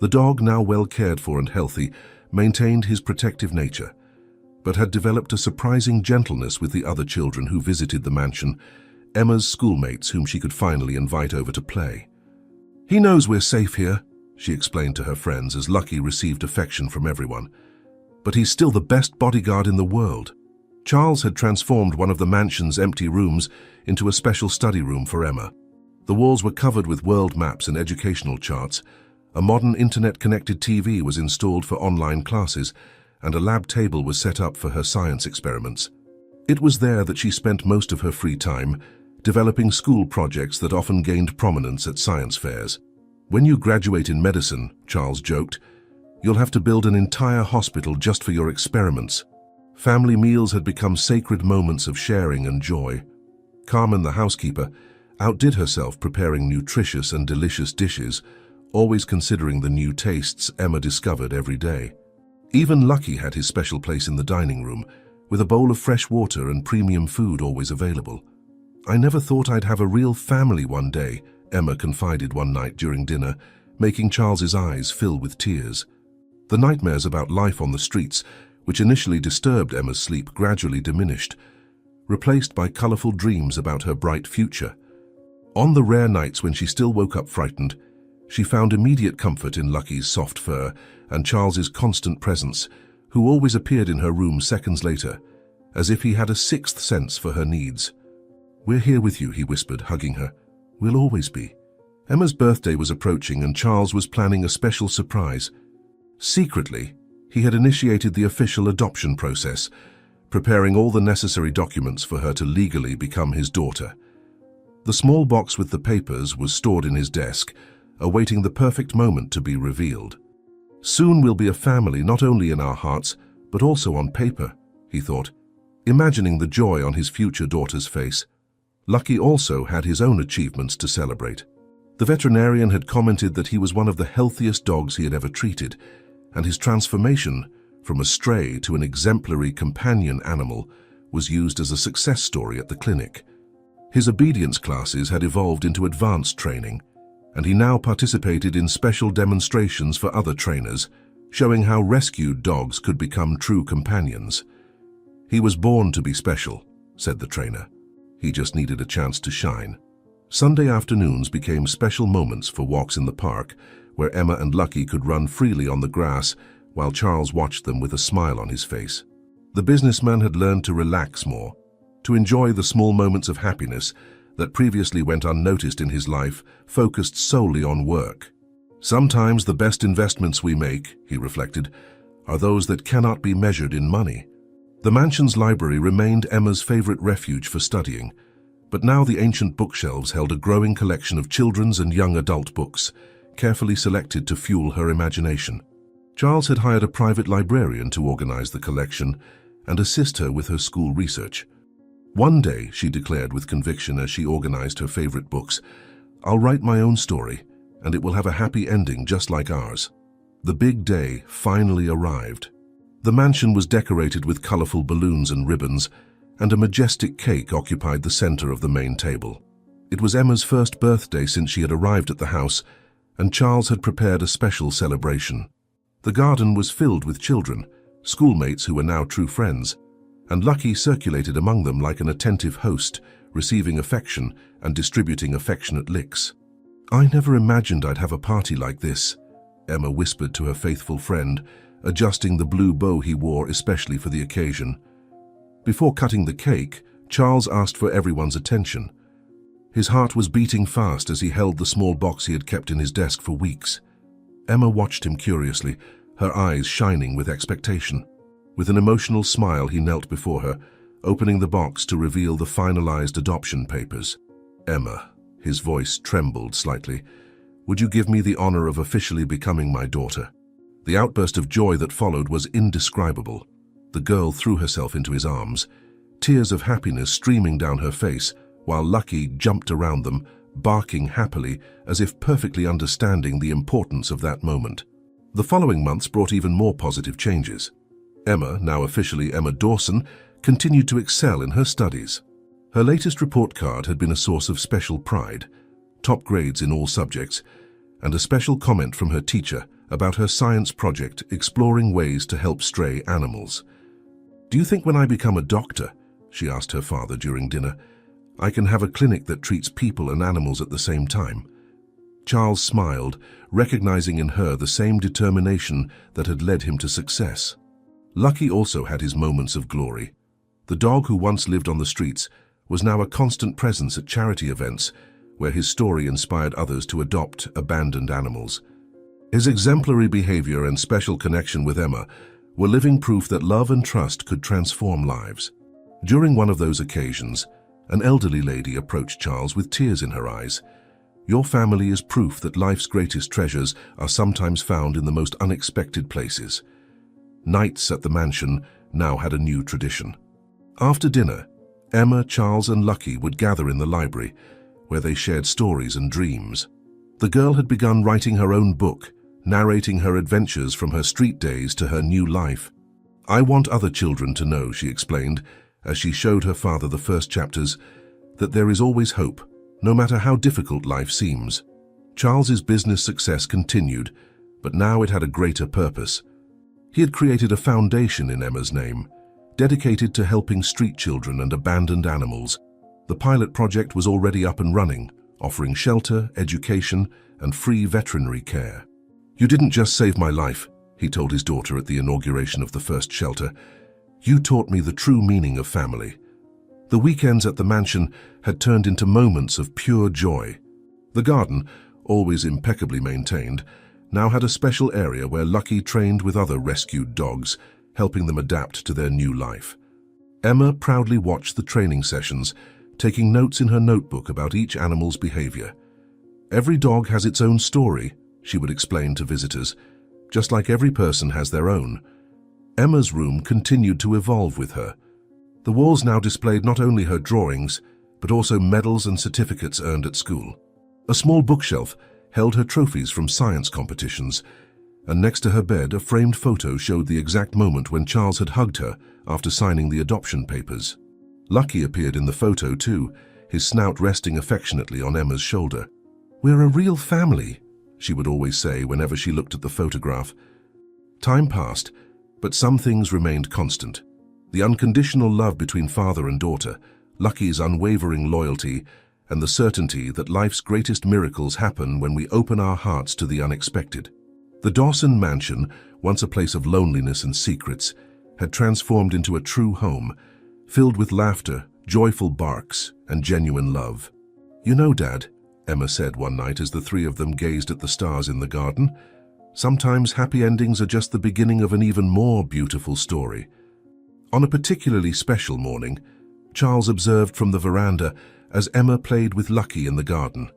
The dog, now well cared for and healthy, maintained his protective nature, but had developed a surprising gentleness with the other children who visited the mansion, Emma's schoolmates whom she could finally invite over to play. "He knows we're safe here," she explained to her friends as Lucky received affection from everyone. "But he's still the best bodyguard in the world." Charles had transformed one of the mansion's empty rooms into a special study room for Emma. The walls were covered with world maps and educational charts. A modern internet-connected TV was installed for online classes, and a lab table was set up for her science experiments. It was there that she spent most of her free time, developing school projects that often gained prominence at science fairs. "When you graduate in medicine," Charles joked, "you'll have to build an entire hospital just for your experiments." Family meals had become sacred moments of sharing and joy. Carmen, the housekeeper, outdid herself preparing nutritious and delicious dishes, always considering the new tastes Emma discovered every day. Even Lucky had his special place in the dining room, with a bowl of fresh water and premium food always available. "I never thought I'd have a real family one day," Emma confided one night during dinner, making Charles's eyes fill with tears. The nightmares about life on the streets, which initially disturbed Emma's sleep, gradually diminished, replaced by colorful dreams about her bright future. On the rare nights when she still woke up frightened, she found immediate comfort in Lucky's soft fur and Charles's constant presence, who always appeared in her room seconds later, as if he had a sixth sense for her needs. "We're here with you," he whispered, hugging her. "We'll always be." Emma's birthday was approaching and Charles was planning a special surprise. Secretly, he had initiated the official adoption process, preparing all the necessary documents for her to legally become his daughter. The small box with the papers was stored in his desk, awaiting the perfect moment to be revealed. "Soon we'll be a family, not only in our hearts, but also on paper," he thought, imagining the joy on his future daughter's face. Lucky also had his own achievements to celebrate. The veterinarian had commented that he was one of the healthiest dogs he had ever treated, and his transformation from a stray to an exemplary companion animal was used as a success story at the clinic. His obedience classes had evolved into advanced training, and he now participated in special demonstrations for other trainers, showing how rescued dogs could become true companions. "He was born to be special," said the trainer. "He just needed a chance to shine." Sunday afternoons became special moments for walks in the park, where Emma and Lucky could run freely on the grass while Charles watched them with a smile on his face. The businessman had learned to relax more, to enjoy the small moments of happiness that previously went unnoticed in his life, focused solely on work. "Sometimes the best investments we make," he reflected, "are those that cannot be measured in money." The mansion's library remained Emma's favorite refuge for studying, but now the ancient bookshelves held a growing collection of children's and young adult books, carefully selected to fuel her imagination. Charles had hired a private librarian to organize the collection and assist her with her school research. "One day," she declared with conviction as she organized her favorite books, "I'll write my own story, and it will have a happy ending just like ours." The big day finally arrived. The mansion was decorated with colorful balloons and ribbons, and a majestic cake occupied the center of the main table. It was Emma's first birthday since she had arrived at the house, and Charles had prepared a special celebration. The garden was filled with children, schoolmates who were now true friends, and Lucky circulated among them like an attentive host, receiving affection and distributing affectionate licks. "I never imagined I'd have a party like this," Emma whispered to her faithful friend, adjusting the blue bow he wore especially for the occasion. Before cutting the cake, Charles asked for everyone's attention. His heart was beating fast as he held the small box he had kept in his desk for weeks. Emma watched him curiously, her eyes shining with expectation. With an emotional smile, he knelt before her, opening the box to reveal the finalized adoption papers. "Emma," his voice trembled slightly, "would you give me the honor of officially becoming my daughter?" The outburst of joy that followed was indescribable. The girl threw herself into his arms, tears of happiness streaming down her face, while Lucky jumped around them, barking happily as if perfectly understanding the importance of that moment. The following months brought even more positive changes. Emma, now officially Emma Dawson, continued to excel in her studies. Her latest report card had been a source of special pride, top grades in all subjects, and a special comment from her teacher about her science project exploring ways to help stray animals. "Do you think when I become a doctor," she asked her father during dinner, "I can have a clinic that treats people and animals at the same time?" Charles smiled, recognizing in her the same determination that had led him to success. Lucky also had his moments of glory. The dog who once lived on the streets was now a constant presence at charity events, where his story inspired others to adopt abandoned animals. His exemplary behavior and special connection with Emma were living proof that love and trust could transform lives. During one of those occasions, an elderly lady approached Charles with tears in her eyes. "Your family is proof that life's greatest treasures are sometimes found in the most unexpected places." Nights at the mansion now had a new tradition. After dinner, Emma, Charles, and Lucky would gather in the library, where they shared stories and dreams. The girl had begun writing her own book, narrating her adventures from her street days to her new life. "I want other children to know," she explained, as she showed her father the first chapters, "that there is always hope, no matter how difficult life seems. Charles's business success continued, but now it had a greater purpose. He had created a foundation in Emma's name, dedicated to helping street children and abandoned animals. The pilot project was already up and running, offering shelter, education, and free veterinary care. "You didn't just save my life," he told his daughter at the inauguration of the first shelter. "You taught me the true meaning of family." The weekends at the mansion had turned into moments of pure joy. The garden, always impeccably maintained, now had a special area where Lucky trained with other rescued dogs, helping them adapt to their new life. Emma proudly watched the training sessions, taking notes in her notebook about each animal's behavior. "Every dog has its own story," she would explain to visitors, "just like every person has their own." Emma's room continued to evolve with her. The walls now displayed not only her drawings, but also medals and certificates earned at school. A small bookshelf held her trophies from science competitions, and next to her bed a framed photo showed the exact moment when Charles had hugged her after signing the adoption papers. Lucky appeared in the photo too, his snout resting affectionately on Emma's shoulder. "We're a real family," she would always say whenever she looked at the photograph. Time passed, but some things remained constant. The unconditional love between father and daughter, Lucky's unwavering loyalty, and the certainty that life's greatest miracles happen when we open our hearts to the unexpected. The Dawson mansion, once a place of loneliness and secrets, had transformed into a true home, filled with laughter, joyful barks, and genuine love. "You know, Dad," Emma said one night as the three of them gazed at the stars in the garden, "sometimes happy endings are just the beginning of an even more beautiful story." On a particularly special morning, Charles observed from the veranda as Emma played with Lucky in the garden.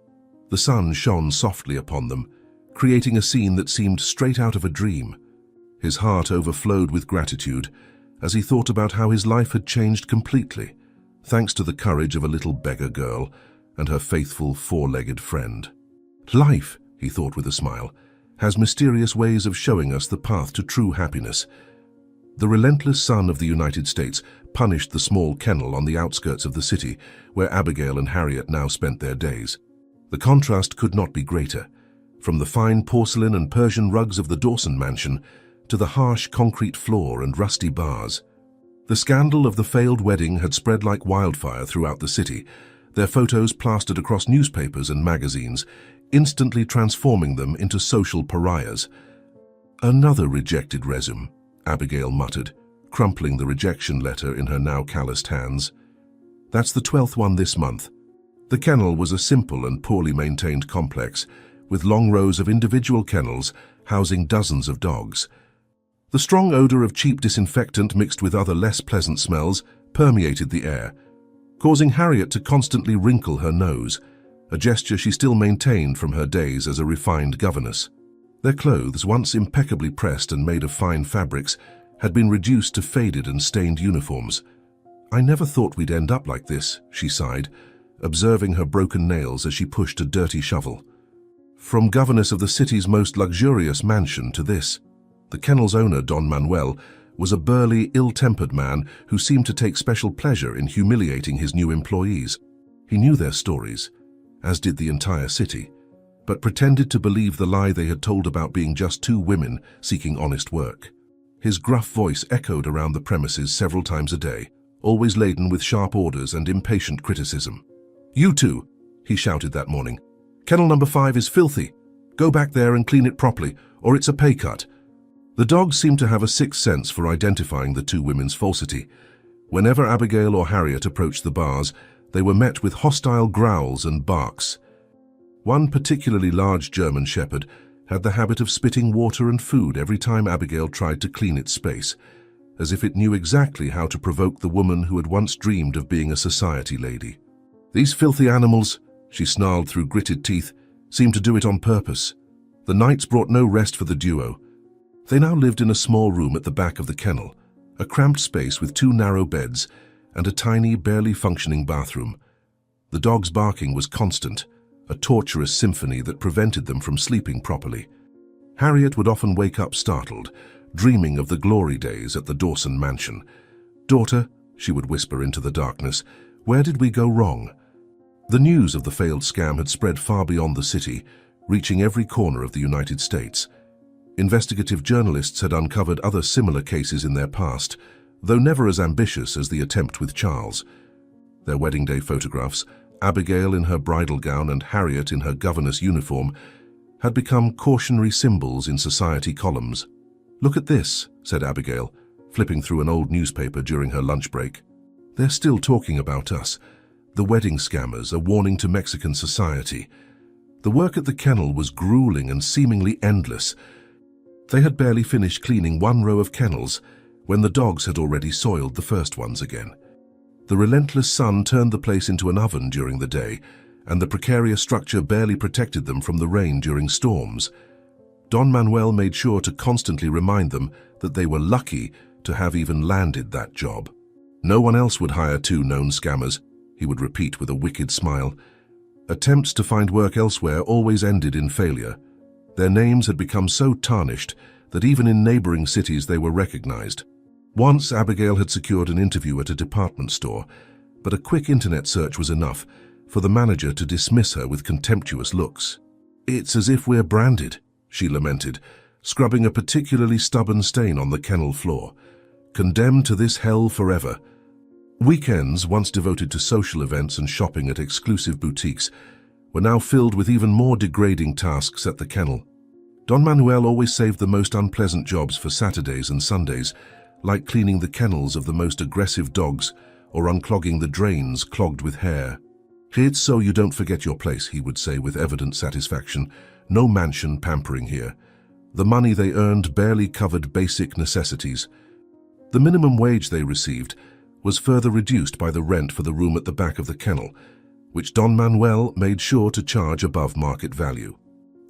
The sun shone softly upon them, creating a scene that seemed straight out of a dream. His heart overflowed with gratitude as he thought about how his life had changed completely, thanks to the courage of a little beggar girl and her faithful four-legged friend. "Life," he thought with a smile, "has mysterious ways of showing us the path to true happiness." The relentless sun of the United States punished the small kennel on the outskirts of the city, where Abigail and Harriet now spent their days. The contrast could not be greater, from the fine porcelain and Persian rugs of the Dawson mansion to the harsh concrete floor and rusty bars. The scandal of the failed wedding had spread like wildfire throughout the city, their photos plastered across newspapers and magazines, instantly transforming them into social pariahs. "Another rejected resume," Abigail muttered, crumpling the rejection letter in her now calloused hands. "That's the 12th one this month." The kennel was a simple and poorly maintained complex, with long rows of individual kennels housing dozens of dogs. The strong odor of cheap disinfectant mixed with other less pleasant smells permeated the air, causing Harriet to constantly wrinkle her nose, a gesture she still maintained from her days as a refined governess. Their clothes, once impeccably pressed and made of fine fabrics, had been reduced to faded and stained uniforms. "I never thought we'd end up like this," she sighed, observing her broken nails as she pushed a dirty shovel. From governess of the city's most luxurious mansion to this. The kennel's owner, Don Manuel, was a burly, ill-tempered man who seemed to take special pleasure in humiliating his new employees. He knew their stories, as did the entire city, but pretended to believe the lie they had told about being just two women seeking honest work. His gruff voice echoed around the premises several times a day, always laden with sharp orders and impatient criticism. "You two," he shouted that morning. "Kennel number 5 is filthy. Go back there and clean it properly, or it's a pay cut." The dogs seemed to have a sixth sense for identifying the two women's falsity. Whenever Abigail or Harriet approached the bars, they were met with hostile growls and barks. One particularly large German shepherd had the habit of spitting water and food every time Abigail tried to clean its space, as if it knew exactly how to provoke the woman who had once dreamed of being a society lady. "These filthy animals," she snarled through gritted teeth, "seemed to do it on purpose." The nights brought no rest for the duo. They now lived in a small room at the back of the kennel, a cramped space with 2 narrow beds and a tiny, barely functioning bathroom. The dog's barking was constant, a torturous symphony that prevented them from sleeping properly. Harriet would often wake up startled, dreaming of the glory days at the Dawson mansion. "Daughter," she would whisper into the darkness, "where did we go wrong?" The news of the failed scam had spread far beyond the city, reaching every corner of the United States. Investigative journalists had uncovered other similar cases in their past, though never as ambitious as the attempt with Charles. Their wedding day photographs, Abigail in her bridal gown and Harriet in her governess uniform, had become cautionary symbols in society columns. "Look at this," said Abigail, flipping through an old newspaper during her lunch break. "They're still talking about us. The wedding scammers, a warning to Mexican society." The work at the kennel was grueling and seemingly endless. They had barely finished cleaning one row of kennels when the dogs had already soiled the first ones again. The relentless sun turned the place into an oven during the day, and the precarious structure barely protected them from the rain during storms. Don Manuel made sure to constantly remind them that they were lucky to have even landed that job. "No one else would hire two known scammers," he would repeat with a wicked smile. Attempts to find work elsewhere always ended in failure. Their names had become so tarnished that even in neighboring cities they were recognized. Once Abigail had secured an interview at a department store, but a quick internet search was enough for the manager to dismiss her with contemptuous looks. "It's as if we're branded," she lamented, scrubbing a particularly stubborn stain on the kennel floor. "Condemned to this hell forever." Weekends, once devoted to social events and shopping at exclusive boutiques, were now filled with even more degrading tasks at the kennel. Don Manuel always saved the most unpleasant jobs for Saturdays and Sundays, like cleaning the kennels of the most aggressive dogs or unclogging the drains clogged with hair. "It's so you don't forget your place," he would say with evident satisfaction. "No mansion pampering here." The money they earned barely covered basic necessities. The minimum wage they received was further reduced by the rent for the room at the back of the kennel, which Don Manuel made sure to charge above market value.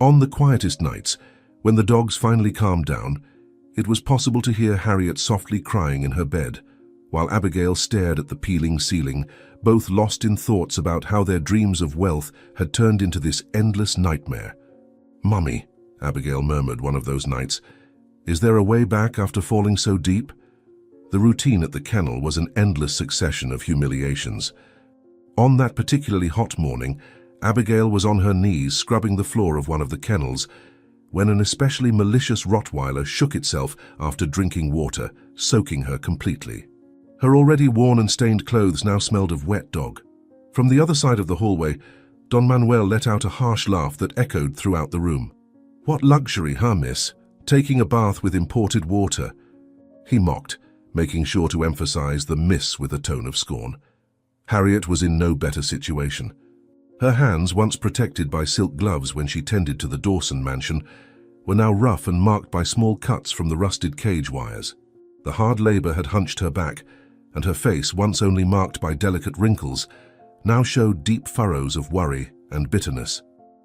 On the quietest nights, when the dogs finally calmed down, it was possible to hear Harriet softly crying in her bed, while Abigail stared at the peeling ceiling, both lost in thoughts about how their dreams of wealth had turned into this endless nightmare. "Mummy," Abigail murmured one of those nights, "is there a way back after falling so deep?" The routine at the kennel was an endless succession of humiliations. On that particularly hot morning, Abigail was on her knees scrubbing the floor of one of the kennels when an especially malicious Rottweiler shook itself after drinking water, soaking her completely. Her already worn and stained clothes now smelled of wet dog. From the other side of the hallway, Don Manuel let out a harsh laugh that echoed throughout the room. "What luxury, huh, miss? Taking a bath with imported water?" He mocked, making sure to emphasize the miss with a tone of scorn. Harriet was in no better situation. Her hands, once protected by silk gloves when she tended to the Dawson mansion, were now rough and marked by small cuts from the rusted cage wires. The hard labor had hunched her back, and her face, once only marked by delicate wrinkles, now showed deep furrows of worry and bitterness.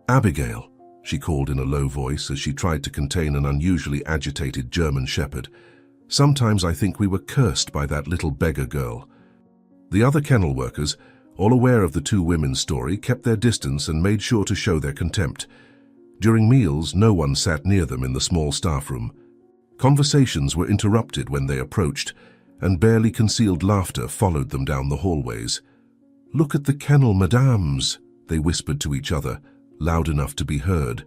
"Abigail," she called in a low voice as she tried to contain an unusually agitated German shepherd. "Sometimes I think we were cursed by that little beggar girl." The other kennel workers, all aware of the two women's story, kept their distance and made sure to show their contempt. During meals, no one sat near them in the small staff room. Conversations were interrupted when they approached, and barely concealed laughter followed them down the hallways. "Look at the kennel, madames," they whispered to each other, loud enough to be heard.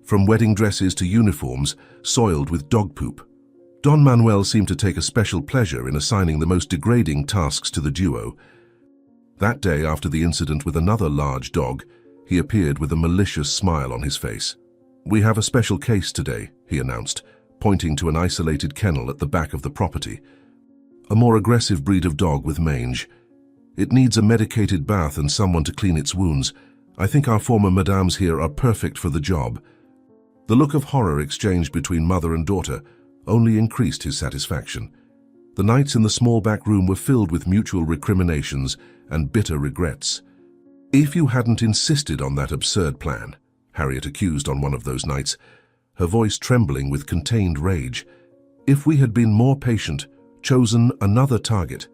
From wedding dresses to uniforms, soiled with dog poop. Don Manuel seemed to take a special pleasure in assigning the most degrading tasks to the duo. That day, after the incident with another large dog, he appeared with a malicious smile on his face. "We have a special case today," he announced, pointing to an isolated kennel at the back of the property. "A more aggressive breed of dog with mange. It needs a medicated bath and someone to clean its wounds. I think our former madames here are perfect for the job." The look of horror exchanged between mother and daughter only increased his satisfaction. The nights in the small back room were filled with mutual recriminations and bitter regrets. "If you hadn't insisted on that absurd plan," Harriet accused on one of those nights, her voice trembling with contained rage. "If we had been more patient, chosen another target."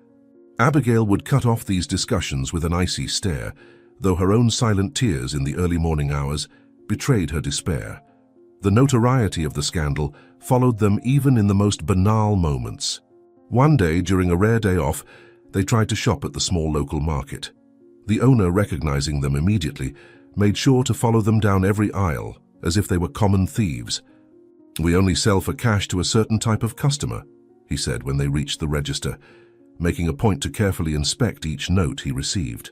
Abigail would cut off these discussions with an icy stare, though her own silent tears in the early morning hours betrayed her despair. The notoriety of the scandal followed them even in the most banal moments. One day, during a rare day off, they tried to shop at the small local market. The owner, recognizing them immediately, made sure to follow them down every aisle, as if they were common thieves. "We only sell for cash to a certain type of customer," he said when they reached the register, making a point to carefully inspect each note he received.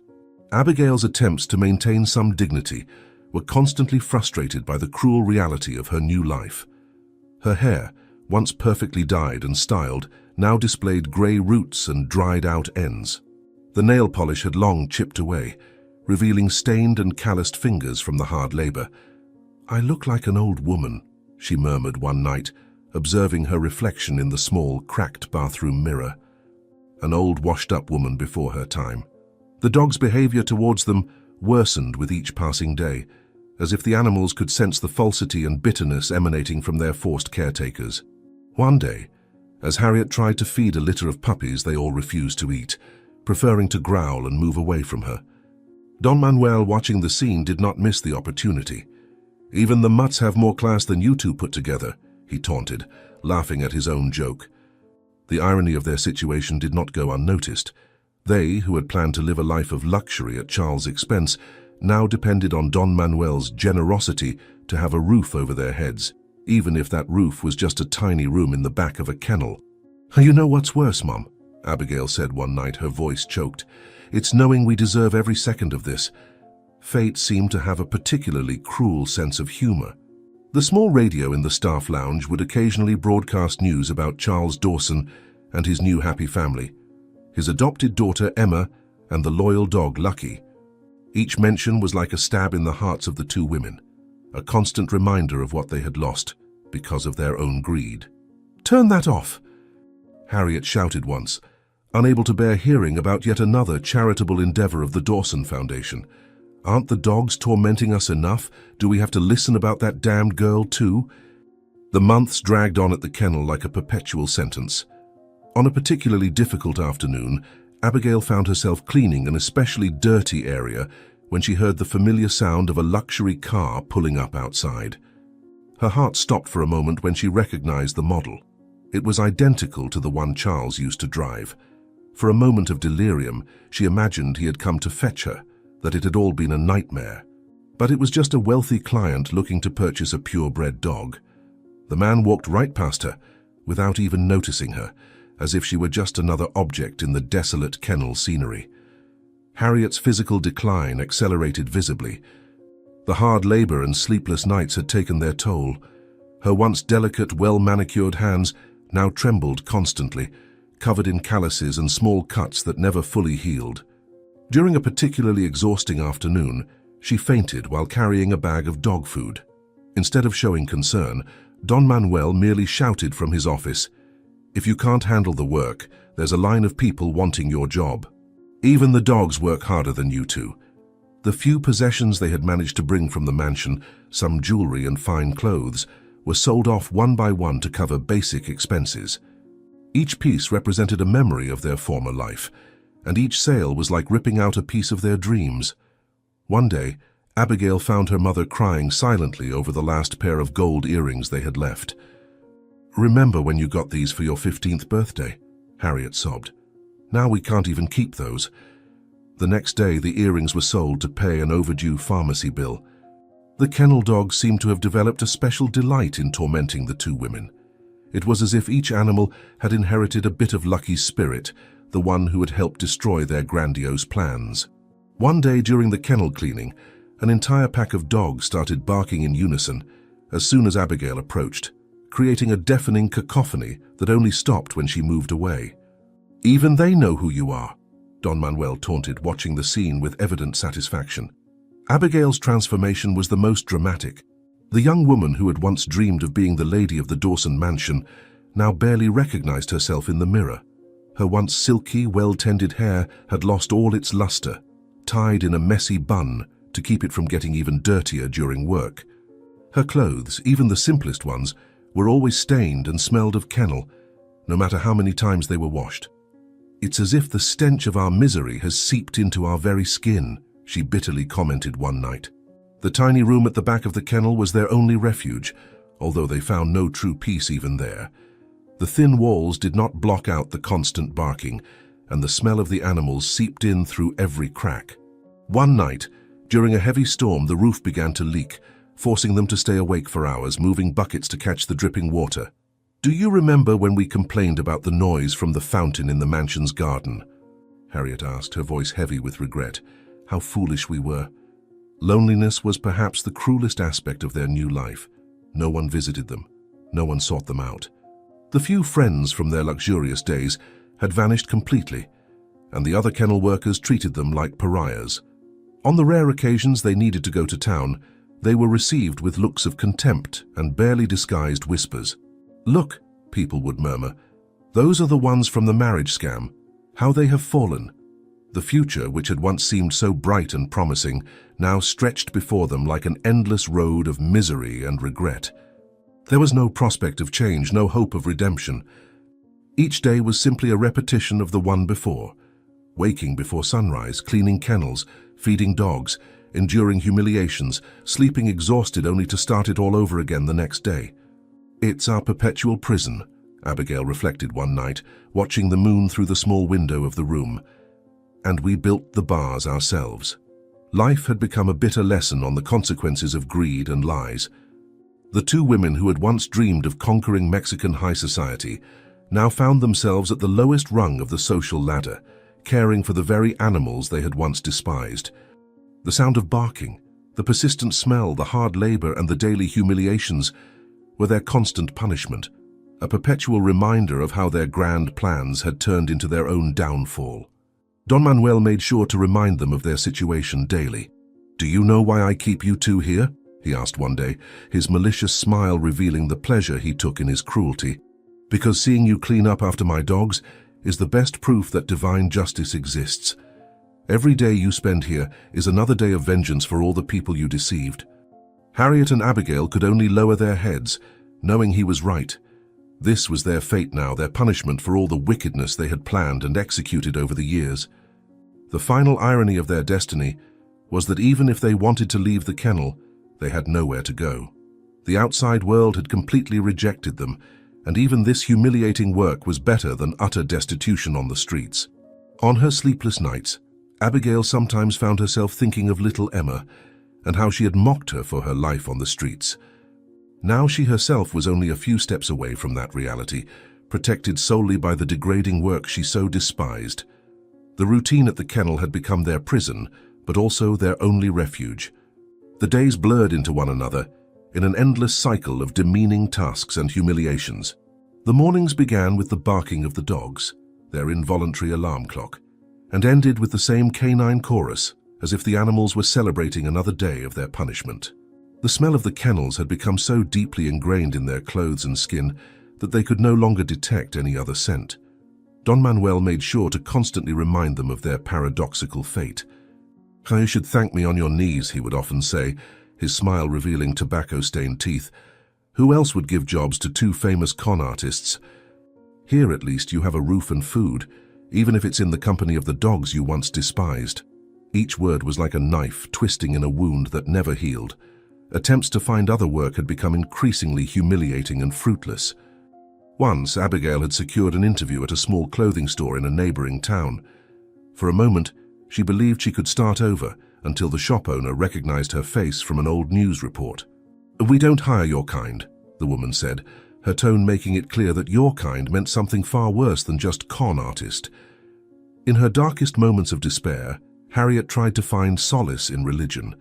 Abigail's attempts to maintain some dignity were constantly frustrated by the cruel reality of her new life. Her hair, once perfectly dyed and styled, now displayed grey roots and dried-out ends. The nail polish had long chipped away, revealing stained and calloused fingers from the hard labor. "I look like an old woman," she murmured one night, observing her reflection in the small, cracked bathroom mirror. An old, washed-up woman before her time. The dog's behavior towards them worsened with each passing day, as if the animals could sense the falsity and bitterness emanating from their forced caretakers. One day, as Harriet tried to feed a litter of puppies they all refused to eat, preferring to growl and move away from her, Don Manuel, watching the scene, did not miss the opportunity. "Even the mutts have more class than you two put together," he taunted, laughing at his own joke. The irony of their situation did not go unnoticed. They, who had planned to live a life of luxury at Charles' expense, now depended on Don Manuel's generosity to have a roof over their heads, even if that roof was just a tiny room in the back of a kennel. "You know what's worse, Mom?" Abigail said one night, her voice choked. "It's knowing we deserve every second of this." Fate seemed to have a particularly cruel sense of humor. The small radio in the staff lounge would occasionally broadcast news about Charles Dawson and his new happy family, his adopted daughter Emma and the loyal dog Lucky. Each mention was like a stab in the hearts of the two women, a constant reminder of what they had lost because of their own greed. "Turn that off!" Harriet shouted once, unable to bear hearing about yet another charitable endeavor of the Dawson Foundation. "Aren't the dogs tormenting us enough? Do we have to listen about that damned girl too?" The months dragged on at the kennel like a perpetual sentence. On a particularly difficult afternoon, Abigail found herself cleaning an especially dirty area when she heard the familiar sound of a luxury car pulling up outside. Her heart stopped for a moment when she recognized the model. It was identical to the one Charles used to drive. For a moment of delirium, she imagined he had come to fetch her, that it had all been a nightmare. But it was just a wealthy client looking to purchase a purebred dog. The man walked right past her, without even noticing her, as if she were just another object in the desolate kennel scenery. Harriet's physical decline accelerated visibly. The hard labor and sleepless nights had taken their toll. Her once delicate, well-manicured hands now trembled constantly, covered in calluses and small cuts that never fully healed. During a particularly exhausting afternoon, she fainted while carrying a bag of dog food. Instead of showing concern, Don Manuel merely shouted from his office, "If you can't handle the work, there's a line of people wanting your job. Even the dogs work harder than you two." The few possessions they had managed to bring from the mansion, some jewelry and fine clothes, were sold off one by one to cover basic expenses. Each piece represented a memory of their former life, and each sale was like ripping out a piece of their dreams. One day, Abigail found her mother crying silently over the last pair of gold earrings they had left. "Remember when you got these for your 15th birthday?" Harriet sobbed. "Now we can't even keep those." The next day, the earrings were sold to pay an overdue pharmacy bill. The kennel dog seemed to have developed a special delight in tormenting the two women. It was as if each animal had inherited a bit of Lucky's spirit, the one who had helped destroy their grandiose plans. One day during the kennel cleaning, an entire pack of dogs started barking in unison as soon as Abigail approached, creating a deafening cacophony that only stopped when she moved away. "Even they know who you are," Don Manuel taunted, watching the scene with evident satisfaction. Abigail's transformation was the most dramatic. The young woman who had once dreamed of being the lady of the Dawson mansion now barely recognized herself in the mirror. Her once silky, well-tended hair had lost all its luster, tied in a messy bun to keep it from getting even dirtier during work. Her clothes, even the simplest ones, were always stained and smelled of kennel, no matter how many times they were washed. "It's as if the stench of our misery has seeped into our very skin," she bitterly commented one night. The tiny room at the back of the kennel was their only refuge, although they found no true peace even there. The thin walls did not block out the constant barking, and the smell of the animals seeped in through every crack. One night, during a heavy storm, the roof began to leak, forcing them to stay awake for hours, moving buckets to catch the dripping water. "Do you remember when we complained about the noise from the fountain in the mansion's garden?" Harriet asked, her voice heavy with regret. How foolish we were. Loneliness was perhaps the cruelest aspect of their new life. No one visited them. No one sought them out. The few friends from their luxurious days had vanished completely, and the other kennel workers treated them like pariahs. On the rare occasions they needed to go to town, they were received with looks of contempt and barely disguised whispers. "Look," people would murmur, "those are the ones from the marriage scam. How they have fallen." The future, which had once seemed so bright and promising, now stretched before them like an endless road of misery and regret. There was no prospect of change, no hope of redemption. Each day was simply a repetition of the one before. Waking before sunrise, cleaning kennels, feeding dogs, enduring humiliations, sleeping exhausted only to start it all over again the next day. "It's our perpetual prison," Abigail reflected one night, watching the moon through the small window of the room. "And we built the bars ourselves." Life had become a bitter lesson on the consequences of greed and lies. The two women who had once dreamed of conquering Mexican high society now found themselves at the lowest rung of the social ladder, caring for the very animals they had once despised. The sound of barking, the persistent smell, the hard labor, and the daily humiliations were their constant punishment, a perpetual reminder of how their grand plans had turned into their own downfall. Don Manuel made sure to remind them of their situation daily. "Do you know why I keep you two here?" he asked one day, his malicious smile revealing the pleasure he took in his cruelty. "Because seeing you clean up after my dogs is the best proof that divine justice exists. Every day you spend here is another day of vengeance for all the people you deceived." Harriet and Abigail could only lower their heads, knowing he was right. This was their fate now, their punishment for all the wickedness they had planned and executed over the years. The final irony of their destiny was that even if they wanted to leave the kennel, they had nowhere to go. The outside world had completely rejected them, and even this humiliating work was better than utter destitution on the streets. On her sleepless nights, Abigail sometimes found herself thinking of little Emma and how she had mocked her for her life on the streets. Now she herself was only a few steps away from that reality, protected solely by the degrading work she so despised. The routine at the kennel had become their prison, but also their only refuge. The days blurred into one another in an endless cycle of demeaning tasks and humiliations. The mornings began with the barking of the dogs, their involuntary alarm clock, and ended with the same canine chorus, as if the animals were celebrating another day of their punishment. The smell of the kennels had become so deeply ingrained in their clothes and skin that they could no longer detect any other scent. Don Manuel made sure to constantly remind them of their paradoxical fate. "You should thank me on your knees," he would often say, his smile revealing tobacco-stained teeth. "Who else would give jobs to two famous con artists? Here at least you have a roof and food, even if it's in the company of the dogs you once despised." Each word was like a knife twisting in a wound that never healed. Attempts to find other work had become increasingly humiliating and fruitless. Once, Abigail had secured an interview at a small clothing store in a neighboring town. For a moment, she believed she could start over until the shop owner recognized her face from an old news report. "We don't hire your kind," the woman said, her tone making it clear that your kind meant something far worse than just con artist. In her darkest moments of despair, Harriet tried to find solace in religion.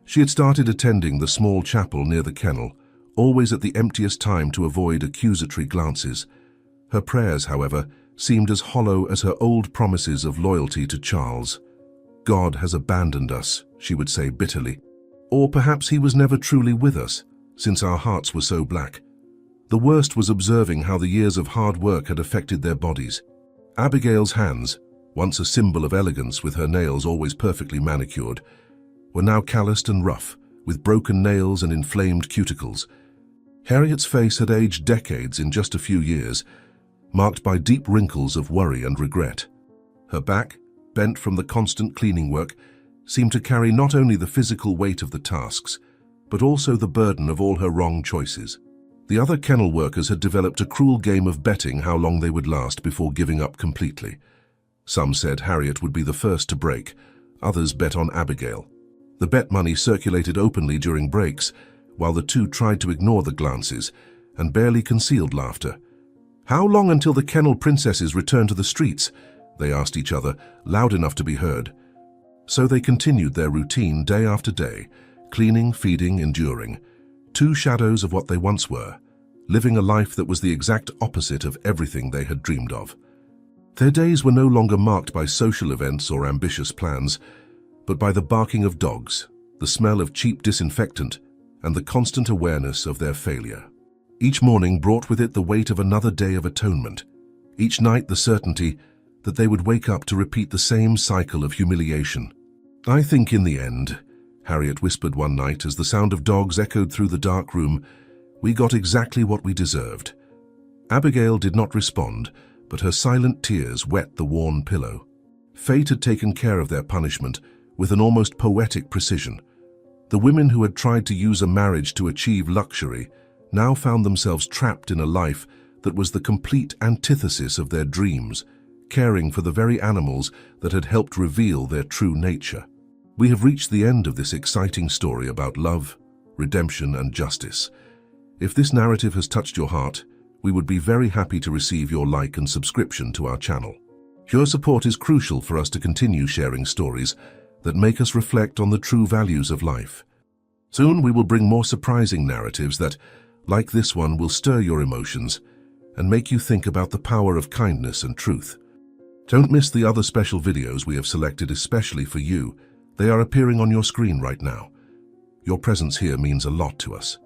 She had started attending the small chapel near the kennel, always at the emptiest time to avoid accusatory glances. Her prayers, however, seemed as hollow as her old promises of loyalty to Charles. "God has abandoned us," she would say bitterly. Or perhaps he was never truly with us, since our hearts were so black. The worst was observing how the years of hard work had affected their bodies. Abigail's hands, once a symbol of elegance with her nails always perfectly manicured, were now calloused and rough, with broken nails and inflamed cuticles. Harriet's face had aged decades in just a few years, marked by deep wrinkles of worry and regret. Her back, bent from the constant cleaning work, seemed to carry not only the physical weight of the tasks, but also the burden of all her wrong choices. The other kennel workers had developed a cruel game of betting how long they would last before giving up completely. Some said Harriet would be the first to break, Others bet on Abigail. The bet money circulated openly during breaks, while the two tried to ignore the glances and barely concealed laughter. "How long until the kennel princesses return to the streets?" they asked each other, loud enough to be heard. So they continued their routine day after day, cleaning, feeding, enduring, two shadows of what they once were, living a life that was the exact opposite of everything they had dreamed of. Their days were no longer marked by social events or ambitious plans, but by the barking of dogs, the smell of cheap disinfectant, and the constant awareness of their failure. Each morning brought with it the weight of another day of atonement, each night the certainty that they would wake up to repeat the same cycle of humiliation. "I think in the end," Harriet whispered one night as the sound of dogs echoed through the dark room, "we got exactly what we deserved." Abigail did not respond, but her silent tears wet the worn pillow. Fate had taken care of their punishment with an almost poetic precision. The women who had tried to use a marriage to achieve luxury now found themselves trapped in a life that was the complete antithesis of their dreams, caring for the very animals that had helped reveal their true nature. We have reached the end of this exciting story about love, redemption, and justice. If this narrative has touched your heart, we would be very happy to receive your like and subscription to our channel. Your support is crucial for us to continue sharing stories that make us reflect on the true values of life. Soon we will bring more surprising narratives that, like this one, will stir your emotions and make you think about the power of kindness and truth. Don't miss the other special videos we have selected especially for you. They are appearing on your screen right now. Your presence here means a lot to us.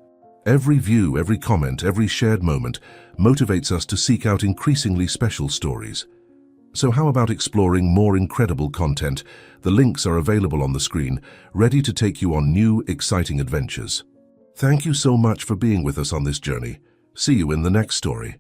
Every view, every comment, every shared moment motivates us to seek out increasingly special stories. So how about exploring more incredible content? The links are available on the screen, ready to take you on new, exciting adventures. Thank you so much for being with us on this journey. See you in the next story.